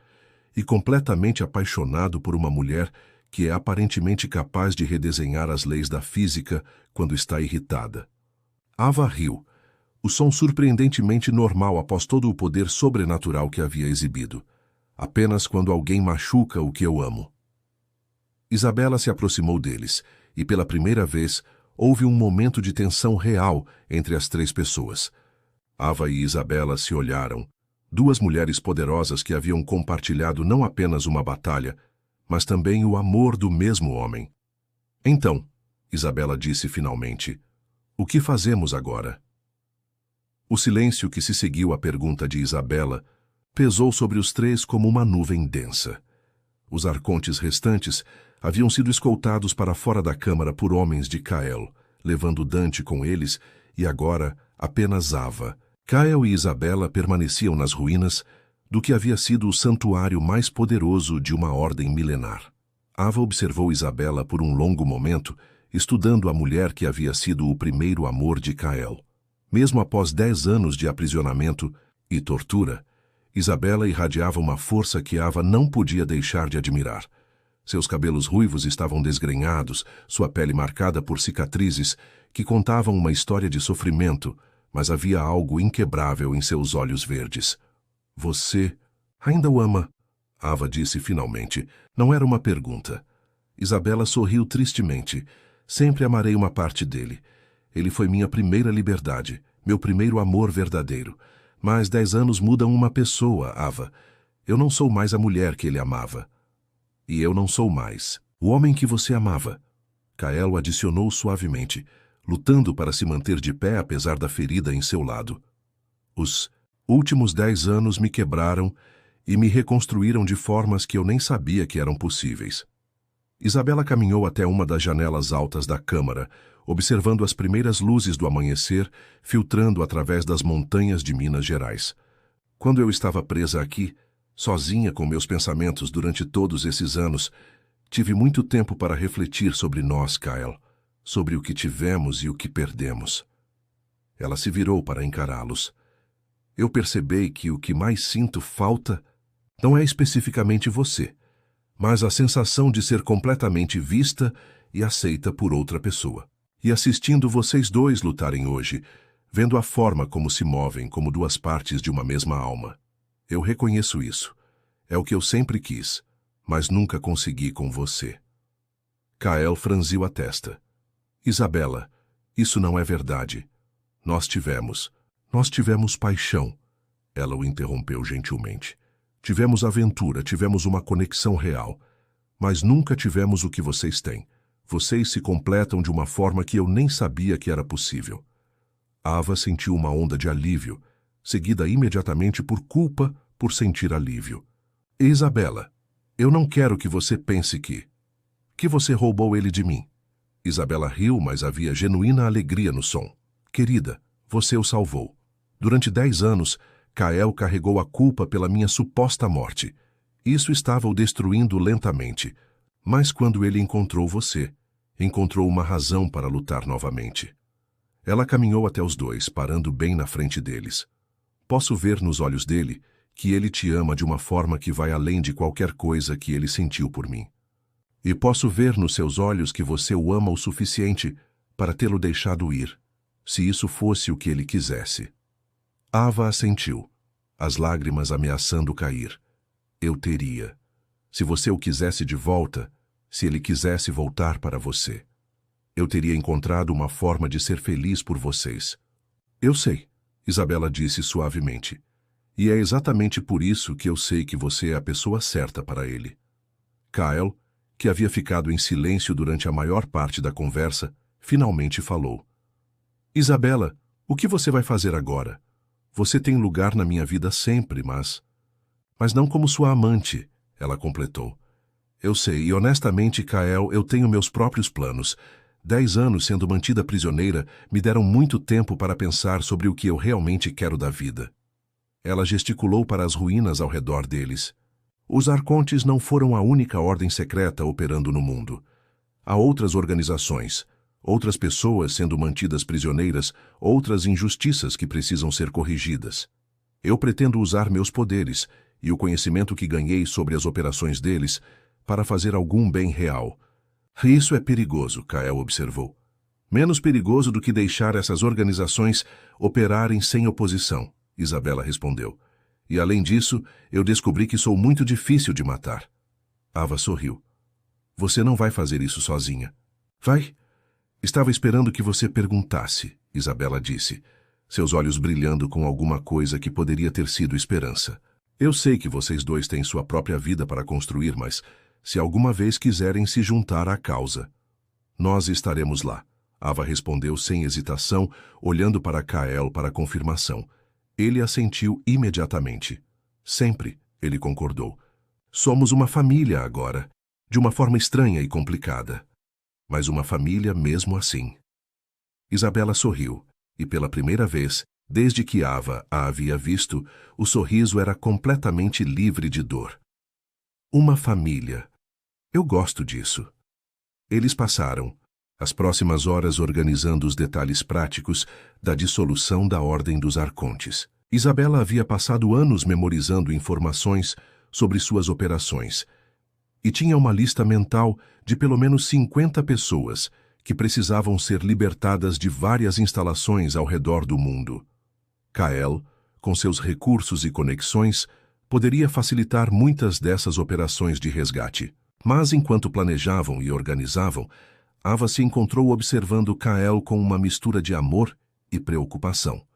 e completamente apaixonado por uma mulher que é aparentemente capaz de redesenhar as leis da física quando está irritada. Ava riu, o som surpreendentemente normal após todo o poder sobrenatural que havia exibido. Apenas quando alguém machuca o que eu amo. Isabela se aproximou deles, e pela primeira vez houve um momento de tensão real entre as 3 pessoas. Ava e Isabela se olharam, 2 mulheres poderosas que haviam compartilhado não apenas uma batalha, mas também o amor do mesmo homem. Então, Isabela disse finalmente, o que fazemos agora? O silêncio que se seguiu à pergunta de Isabela pesou sobre os 3 como uma nuvem densa. Os arcontes restantes haviam sido escoltados para fora da câmara por homens de Cael, levando Dante com eles, e agora apenas Ava. Cael e Isabela permaneciam nas ruínas do que havia sido o santuário mais poderoso de uma ordem milenar. Ava observou Isabela por um longo momento, estudando a mulher que havia sido o primeiro amor de Cael. Mesmo após 10 anos de aprisionamento e tortura, Isabela irradiava uma força que Ava não podia deixar de admirar. Seus cabelos ruivos estavam desgrenhados, sua pele marcada por cicatrizes que contavam uma história de sofrimento, mas havia algo inquebrável em seus olhos verdes. Você ainda o ama? Ava disse finalmente. Não era uma pergunta. Isabela sorriu tristemente. Sempre amarei uma parte dele. Ele foi minha primeira liberdade, meu primeiro amor verdadeiro. Mas 10 anos mudam uma pessoa, Ava. Eu não sou mais a mulher que ele amava. E eu não sou mais o homem que você amava. Cael adicionou suavemente, lutando para se manter de pé apesar da ferida em seu lado. Os últimos 10 anos me quebraram e me reconstruíram de formas que eu nem sabia que eram possíveis. Isabela caminhou até uma das janelas altas da câmara, observando as primeiras luzes do amanhecer filtrando através das montanhas de Minas Gerais. Quando eu estava presa aqui, sozinha com meus pensamentos durante todos esses anos, tive muito tempo para refletir sobre nós, Cael, sobre o que tivemos e o que perdemos. Ela se virou para encará-los. Eu percebi que o que mais sinto falta não é especificamente você, mas a sensação de ser completamente vista e aceita por outra pessoa. E assistindo vocês dois lutarem hoje, vendo a forma como se movem como duas partes de uma mesma alma. Eu reconheço isso. É o que eu sempre quis, mas nunca consegui com você. Cael franziu a testa. Isabela, isso não é verdade. Nós tivemos paixão. Ela o interrompeu gentilmente. Tivemos aventura, tivemos uma conexão real, mas nunca tivemos o que vocês têm. Vocês se completam de uma forma que eu nem sabia que era possível. Ava sentiu uma onda de alívio, seguida imediatamente por culpa por sentir alívio. Isabela, eu não quero que você pense que você roubou ele de mim. Isabela riu, mas havia genuína alegria no som. Querida, você o salvou. Durante 10 anos, Cael carregou a culpa pela minha suposta morte. Isso estava o destruindo lentamente. Mas quando ele encontrou você, encontrou uma razão para lutar novamente. Ela caminhou até os dois, parando bem na frente deles. Posso ver nos olhos dele que ele te ama de uma forma que vai além de qualquer coisa que ele sentiu por mim. E posso ver nos seus olhos que você o ama o suficiente para tê-lo deixado ir, se isso fosse o que ele quisesse. Ava assentiu, as lágrimas ameaçando cair. Eu teria. Se você o quisesse de volta, se ele quisesse voltar para você, eu teria encontrado uma forma de ser feliz por vocês. Eu sei, Isabela disse suavemente. E é exatamente por isso que eu sei que você é a pessoa certa para ele. Cael, que havia ficado em silêncio durante a maior parte da conversa, finalmente falou. Isabela, o que você vai fazer agora? Você tem lugar na minha vida sempre, mas não como sua amante, ela completou. Eu sei, e honestamente, Cael, eu tenho meus próprios planos. 10 anos sendo mantida prisioneira me deram muito tempo para pensar sobre o que eu realmente quero da vida. Ela gesticulou para as ruínas ao redor deles. Os arcontes não foram a única ordem secreta operando no mundo. Há outras organizações, outras pessoas sendo mantidas prisioneiras, outras injustiças que precisam ser corrigidas. Eu pretendo usar meus poderes e o conhecimento que ganhei sobre as operações deles para fazer algum bem real. Isso é perigoso, Cael observou. Menos perigoso do que deixar essas organizações operarem sem oposição, Isabela respondeu. E além disso, eu descobri que sou muito difícil de matar. Ava sorriu. Você não vai fazer isso sozinha. Vai? Estava esperando que você perguntasse, Isabela disse, seus olhos brilhando com alguma coisa que poderia ter sido esperança. Eu sei que vocês dois têm sua própria vida para construir, mas se alguma vez quiserem se juntar à causa, nós estaremos lá. Ava respondeu sem hesitação, olhando para Cael para confirmação. Ele assentiu imediatamente. Sempre, ele concordou. Somos uma família agora, de uma forma estranha e complicada, mas uma família mesmo assim. Isabela sorriu, e pela primeira vez, desde que Ava a havia visto, o sorriso era completamente livre de dor. Uma família. Eu gosto disso. Eles passaram as próximas horas organizando os detalhes práticos da dissolução da Ordem dos Arcontes. Isabela havia passado anos memorizando informações sobre suas operações e tinha uma lista mental de pelo menos 50 pessoas que precisavam ser libertadas de várias instalações ao redor do mundo. Kael, com seus recursos e conexões, poderia facilitar muitas dessas operações de resgate. Mas enquanto planejavam e organizavam, Ava se encontrou observando Kael com uma mistura de amor e preocupação.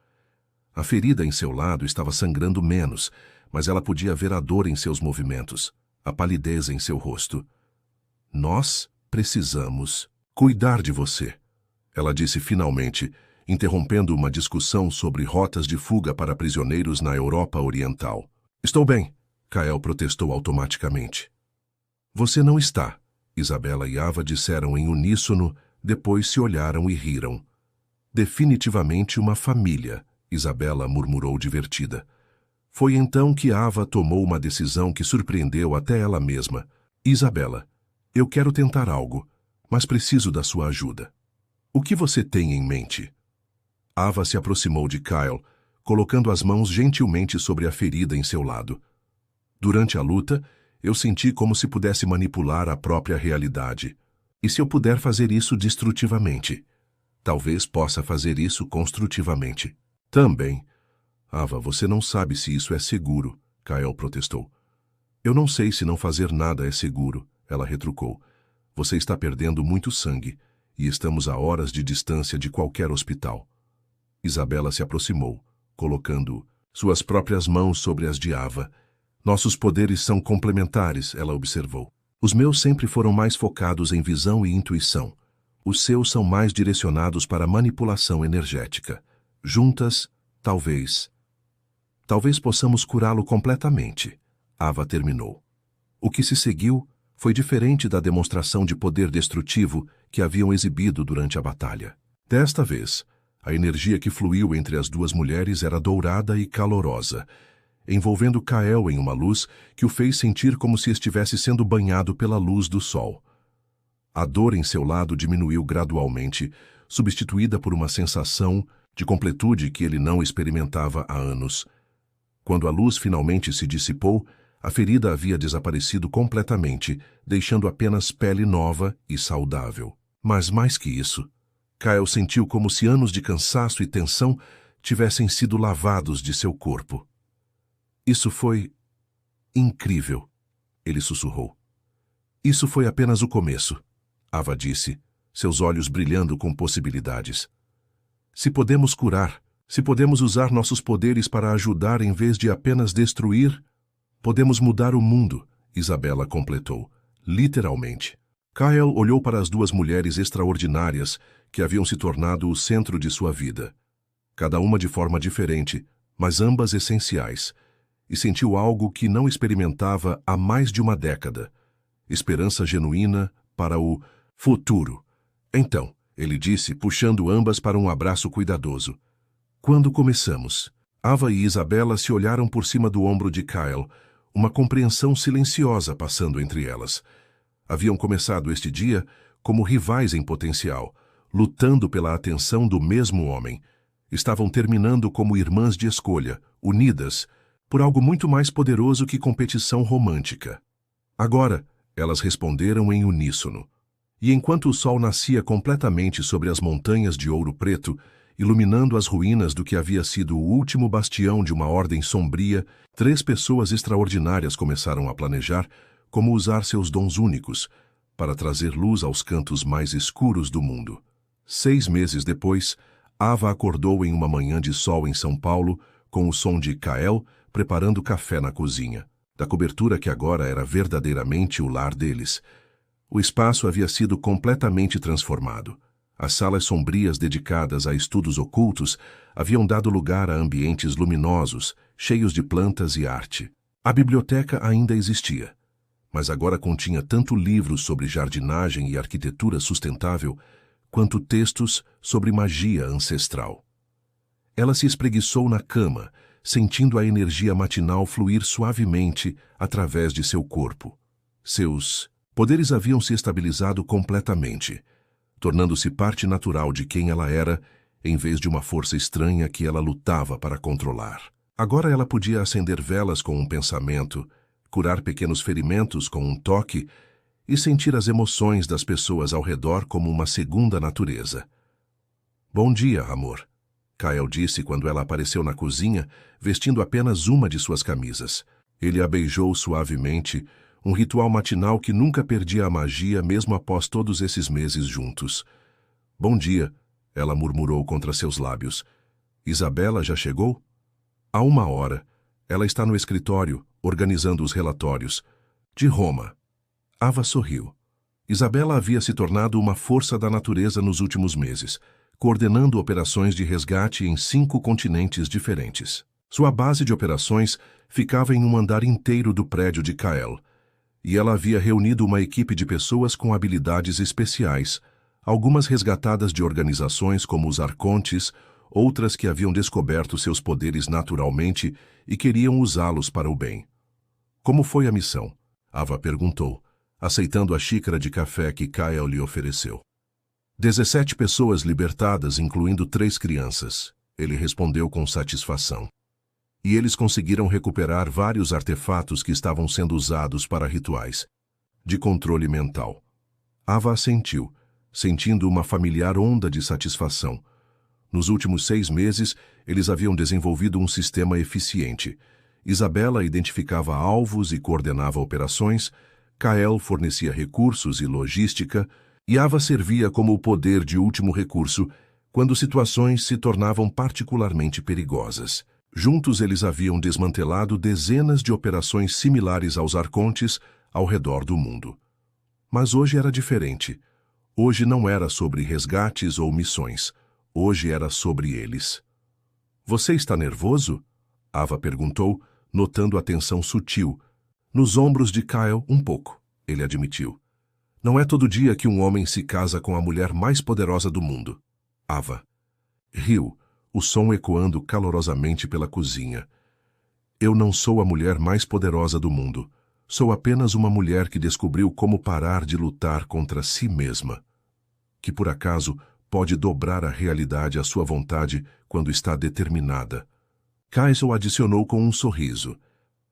A ferida em seu lado estava sangrando menos, mas ela podia ver a dor em seus movimentos, a palidez em seu rosto. Nós precisamos cuidar de você, ela disse finalmente, interrompendo uma discussão sobre rotas de fuga para prisioneiros na Europa Oriental. Estou bem, Kael protestou automaticamente. Você não está, Isabela e Ava disseram em uníssono, depois se olharam e riram. Definitivamente uma família, Isabela murmurou divertida. Foi então que Ava tomou uma decisão que surpreendeu até ela mesma. Isabela, eu quero tentar algo, mas preciso da sua ajuda. O que você tem em mente? Ava se aproximou de Kyle, colocando as mãos gentilmente sobre a ferida em seu lado. Durante a luta, eu senti como se pudesse manipular a própria realidade. E se eu puder fazer isso destrutivamente? Talvez possa fazer isso construtivamente. Também. Ava, você não sabe se isso é seguro, Kyle protestou. Eu não sei se não fazer nada é seguro, ela retrucou. Você está perdendo muito sangue, e estamos a horas de distância de qualquer hospital. Isabela se aproximou, colocando suas próprias mãos sobre as de Ava. Nossos poderes são complementares, ela observou. Os meus sempre foram mais focados em visão e intuição. Os seus são mais direcionados para manipulação energética. Juntas, talvez possamos curá-lo completamente. Ava terminou. O que se seguiu foi diferente da demonstração de poder destrutivo que haviam exibido durante a batalha. Desta vez, a energia que fluiu entre as duas mulheres era dourada e calorosa, envolvendo Kael em uma luz que o fez sentir como se estivesse sendo banhado pela luz do sol. A dor em seu lado diminuiu gradualmente, substituída por uma sensação de completude que ele não experimentava há anos. Quando a luz finalmente se dissipou, a ferida havia desaparecido completamente, deixando apenas pele nova e saudável. Mas mais que isso, Kael sentiu como se anos de cansaço e tensão tivessem sido lavados de seu corpo. Isso foi incrível, ele sussurrou. Isso foi apenas o começo, Ava disse, seus olhos brilhando com possibilidades. Se podemos curar, se podemos usar nossos poderes para ajudar em vez de apenas destruir, podemos mudar o mundo, Isabela completou, literalmente. Kyle olhou para as duas mulheres extraordinárias que haviam se tornado o centro de sua vida. Cada uma de forma diferente, mas ambas essenciais, e sentiu algo que não experimentava há mais de uma década. Esperança genuína para o futuro. Então, ele disse, puxando ambas para um abraço cuidadoso. Quando começamos? Ava e Isabela se olharam por cima do ombro de Kyle, uma compreensão silenciosa passando entre elas. Haviam começado este dia como rivais em potencial, lutando pela atenção do mesmo homem. Estavam terminando como irmãs de escolha, unidas, por algo muito mais poderoso que competição romântica. Agora, elas responderam em uníssono. E enquanto o sol nascia completamente sobre as montanhas de Ouro Preto, iluminando as ruínas do que havia sido o último bastião de uma ordem sombria, 3 pessoas extraordinárias começaram a planejar como usar seus dons únicos para trazer luz aos cantos mais escuros do mundo. 6 meses depois, Ava acordou em uma manhã de sol em São Paulo, com o som de Kael preparando café na cozinha, da cobertura que agora era verdadeiramente o lar deles. O espaço havia sido completamente transformado. As salas sombrias dedicadas a estudos ocultos haviam dado lugar a ambientes luminosos, cheios de plantas e arte. A biblioteca ainda existia, mas agora continha tanto livros sobre jardinagem e arquitetura sustentável, quanto textos sobre magia ancestral. Ela se espreguiçou na cama, sentindo a energia matinal fluir suavemente através de seu corpo. Seus poderes haviam se estabilizado completamente, tornando-se parte natural de quem ela era, em vez de uma força estranha que ela lutava para controlar. Agora ela podia acender velas com um pensamento, curar pequenos ferimentos com um toque e sentir as emoções das pessoas ao redor como uma segunda natureza. "Bom dia, amor", Kyle disse quando ela apareceu na cozinha, vestindo apenas uma de suas camisas. Ele a beijou suavemente, um ritual matinal que nunca perdia a magia mesmo após todos esses meses juntos. "Bom dia", ela murmurou contra seus lábios. "Isabela já chegou?" "Há 1 hora. Ela está no escritório, organizando os relatórios." "De Roma." Ava sorriu. Isabela havia se tornado uma força da natureza nos últimos meses, coordenando operações de resgate em 5 continentes diferentes. Sua base de operações ficava em um andar inteiro do prédio de Kyle, e ela havia reunido uma equipe de pessoas com habilidades especiais, algumas resgatadas de organizações como os Arcontes, outras que haviam descoberto seus poderes naturalmente e queriam usá-los para o bem. "Como foi a missão?" Ava perguntou, aceitando a xícara de café que Kyle lhe ofereceu. 17 pessoas libertadas, incluindo 3 crianças, ele respondeu com satisfação. E eles conseguiram recuperar vários artefatos que estavam sendo usados para rituais de controle mental. Ava assentiu, sentindo uma familiar onda de satisfação. Nos últimos 6 meses, eles haviam desenvolvido um sistema eficiente. Isabela identificava alvos e coordenava operações, Kyle fornecia recursos e logística, e Ava servia como o poder de último recurso quando situações se tornavam particularmente perigosas. Juntos eles haviam desmantelado dezenas de operações similares aos Arcontes ao redor do mundo. Mas hoje era diferente. Hoje não era sobre resgates ou missões. Hoje era sobre eles. "Você está nervoso?" Ava perguntou, notando a tensão sutil. Nos ombros de Kyle, um pouco, ele admitiu. "Não é todo dia que um homem se casa com a mulher mais poderosa do mundo." Ava riu, o som ecoando calorosamente pela cozinha. "Eu não sou a mulher mais poderosa do mundo. Sou apenas uma mulher que descobriu como parar de lutar contra si mesma. Que, por acaso, pode dobrar a realidade à sua vontade quando está determinada." Kyle adicionou com um sorriso.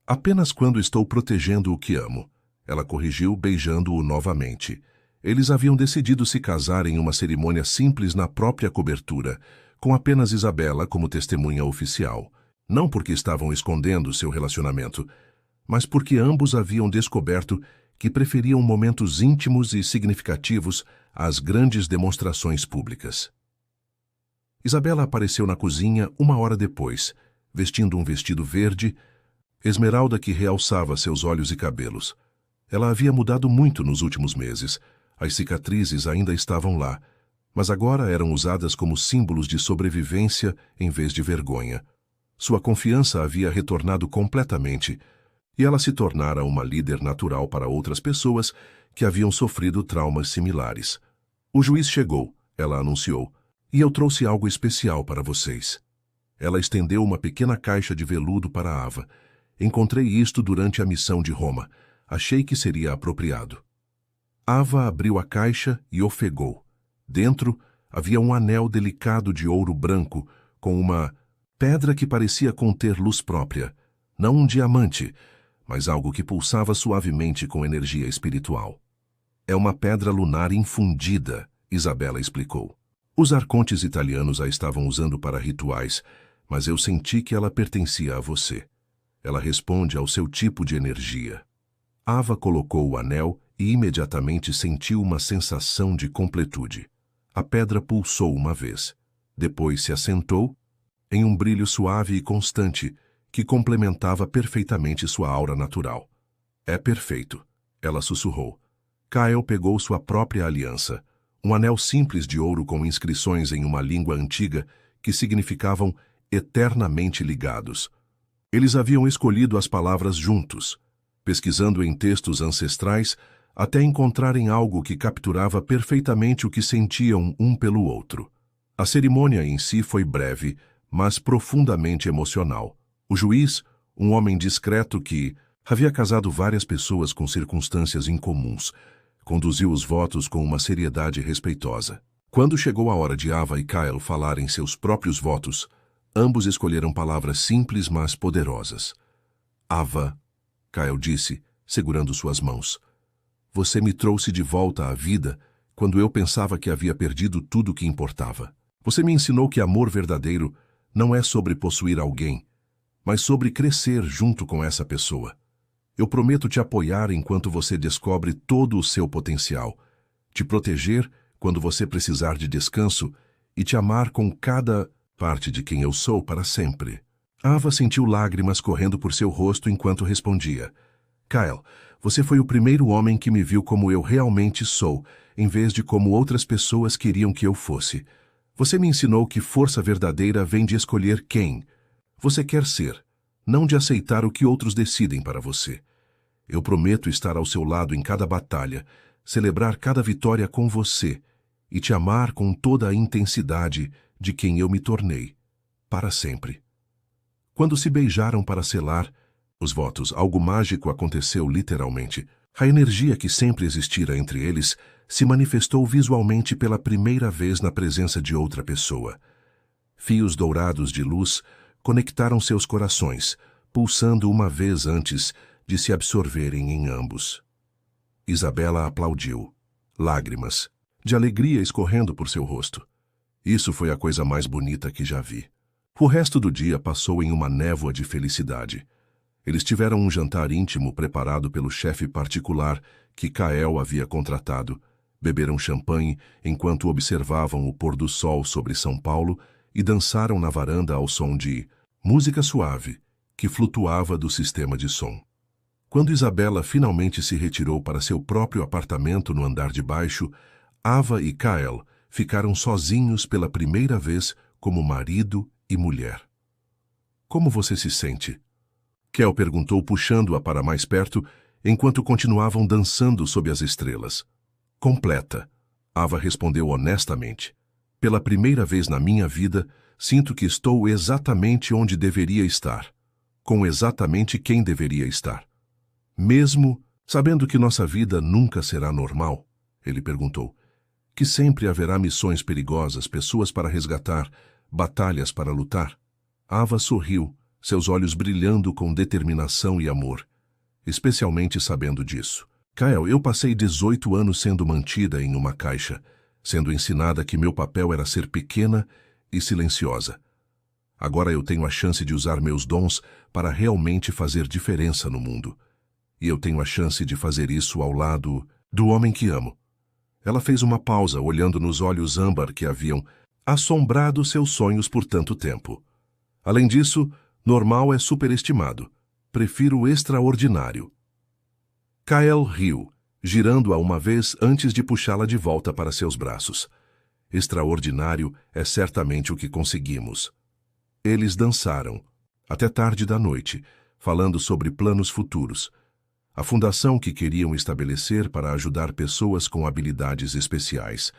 "Apenas quando estou protegendo o que amo." Ela corrigiu, beijando-o novamente. Eles haviam decidido se casar em uma cerimônia simples na própria cobertura, com apenas Isabela como testemunha oficial. Não porque estavam escondendo seu relacionamento, mas porque ambos haviam descoberto que preferiam momentos íntimos e significativos às grandes demonstrações públicas. Isabela apareceu na cozinha 1 hora depois, vestindo um vestido verde, esmeralda que realçava seus olhos e cabelos. Ela havia mudado muito nos últimos meses. As cicatrizes ainda estavam lá, mas agora eram usadas como símbolos de sobrevivência em vez de vergonha. Sua confiança havia retornado completamente, e ela se tornara uma líder natural para outras pessoas que haviam sofrido traumas similares. "O juiz chegou", ela anunciou, "e eu trouxe algo especial para vocês." Ela estendeu uma pequena caixa de veludo para Ava. "Encontrei isto durante a missão de Roma. Achei que seria apropriado." Ava abriu a caixa e ofegou. Dentro havia um anel delicado de ouro branco com uma pedra que parecia conter luz própria. Não um diamante, mas algo que pulsava suavemente com energia espiritual. "É uma pedra lunar infundida", Isabela explicou. "Os arcontes italianos a estavam usando para rituais, mas eu senti que ela pertencia a você. Ela responde ao seu tipo de energia." Ava colocou o anel e imediatamente sentiu uma sensação de completude. A pedra pulsou uma vez. Depois se assentou em um brilho suave e constante que complementava perfeitamente sua aura natural. "É perfeito", ela sussurrou. Kyle pegou sua própria aliança, um anel simples de ouro com inscrições em uma língua antiga que significavam eternamente ligados. Eles haviam escolhido as palavras juntos. pesquisando em textos ancestrais até encontrarem algo que capturava perfeitamente o que sentiam um pelo outro. A cerimônia em si foi breve, mas profundamente emocional. O juiz, um homem discreto que havia casado várias pessoas com circunstâncias incomuns, conduziu os votos com uma seriedade respeitosa. Quando chegou a hora de Ava e Kyle falarem seus próprios votos, ambos escolheram palavras simples, mas poderosas. Ava, Kyle disse, segurando suas mãos. Você me trouxe de volta à vida quando eu pensava que havia perdido tudo o que importava. Você me ensinou que amor verdadeiro não é sobre possuir alguém, mas sobre crescer junto com essa pessoa. Eu prometo te apoiar enquanto você descobre todo o seu potencial, te proteger quando você precisar de descanso e te amar com cada parte de quem eu sou para sempre. Ava sentiu lágrimas correndo por seu rosto enquanto respondia. Kyle, você foi o primeiro homem que me viu como eu realmente sou, em vez de como outras pessoas queriam que eu fosse. Você me ensinou que força verdadeira vem de escolher quem você quer ser, não de aceitar o que outros decidem para você. Eu prometo estar ao seu lado em cada batalha, celebrar cada vitória com você e te amar com toda a intensidade de quem eu me tornei, para sempre. Quando se beijaram para selar os votos, algo mágico aconteceu literalmente. A energia que sempre existira entre eles se manifestou visualmente pela primeira vez na presença de outra pessoa. Fios dourados de luz conectaram seus corações, pulsando uma vez antes de se absorverem em ambos. Isabela aplaudiu, lágrimas de alegria escorrendo por seu rosto. Isso foi a coisa mais bonita que já vi. O resto do dia passou em uma névoa de felicidade. Eles tiveram um jantar íntimo preparado pelo chefe particular que Kyle havia contratado, beberam champanhe enquanto observavam o pôr do sol sobre São Paulo e dançaram na varanda ao som de música suave que flutuava do sistema de som. Quando Isabela finalmente se retirou para seu próprio apartamento no andar de baixo, Ava e Kyle ficaram sozinhos pela primeira vez como marido e mulher. Como você se sente? Kel perguntou, puxando-a para mais perto, enquanto continuavam dançando sob as estrelas. Completa, Ava respondeu honestamente. Pela primeira vez na minha vida, sinto que estou exatamente onde deveria estar, com exatamente quem deveria estar. Mesmo sabendo que nossa vida nunca será normal, ele perguntou, que sempre haverá missões perigosas, pessoas para resgatar, batalhas para lutar. Ava sorriu, seus olhos brilhando com determinação e amor, especialmente sabendo disso. Kyle, eu passei 18 anos sendo mantida em uma caixa, sendo ensinada que meu papel era ser pequena e silenciosa. Agora eu tenho a chance de usar meus dons para realmente fazer diferença no mundo. E eu tenho a chance de fazer isso ao lado do homem que amo. Ela fez uma pausa, olhando nos olhos âmbar que haviam assombrado seus sonhos por tanto tempo. Além disso, normal é superestimado. Prefiro o extraordinário. Kyle riu, girando-a uma vez antes de puxá-la de volta para seus braços. Extraordinário é certamente o que conseguimos. Eles dançaram, até tarde da noite, falando sobre planos futuros. A fundação que queriam estabelecer para ajudar pessoas com habilidades especiais.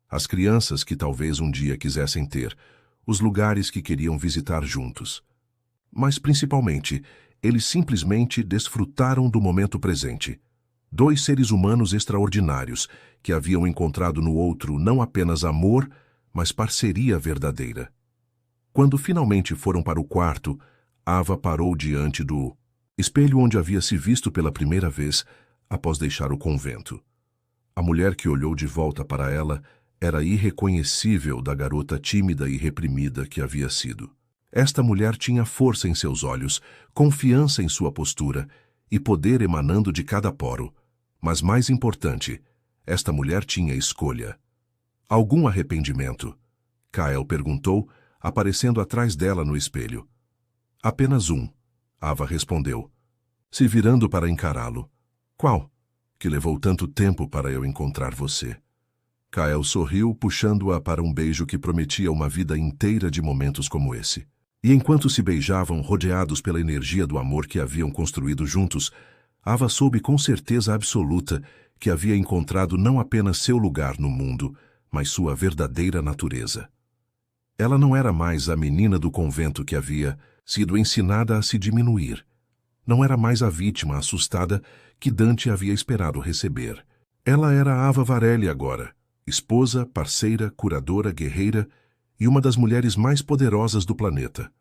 As crianças que talvez um dia quisessem ter. Os lugares que queriam visitar juntos. Mas, principalmente, eles simplesmente desfrutaram do momento presente. 2 seres humanos extraordinários que haviam encontrado no outro não apenas amor, mas parceria verdadeira. Quando finalmente foram para o quarto, Ava parou diante do espelho onde havia se visto pela primeira vez após deixar o convento. A mulher que olhou de volta para ela era irreconhecível da garota tímida e reprimida que havia sido. Esta mulher tinha força em seus olhos, confiança em sua postura e poder emanando de cada poro. Mas mais importante, esta mulher tinha escolha. Algum arrependimento? Kyle perguntou, aparecendo atrás dela no espelho. Apenas um, Ava respondeu, se virando para encará-lo. Qual? Que levou tanto tempo para eu encontrar você. Kyle sorriu, puxando-a para um beijo que prometia uma vida inteira de momentos como esse. E enquanto se beijavam, rodeados pela energia do amor que haviam construído juntos, Ava soube com certeza absoluta que havia encontrado não apenas seu lugar no mundo, mas sua verdadeira natureza. Ela não era mais a menina do convento que havia sido ensinada a se diminuir. Não era mais a vítima assustada que Dante havia esperado receber. Ela era a Ava Varelli agora, esposa, parceira, curadora, guerreira e uma das mulheres mais poderosas do planeta.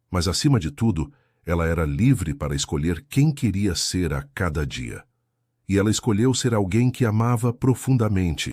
Mas, acima de tudo, ela era livre para escolher quem queria ser a cada dia. E ela escolheu ser alguém que amava profundamente,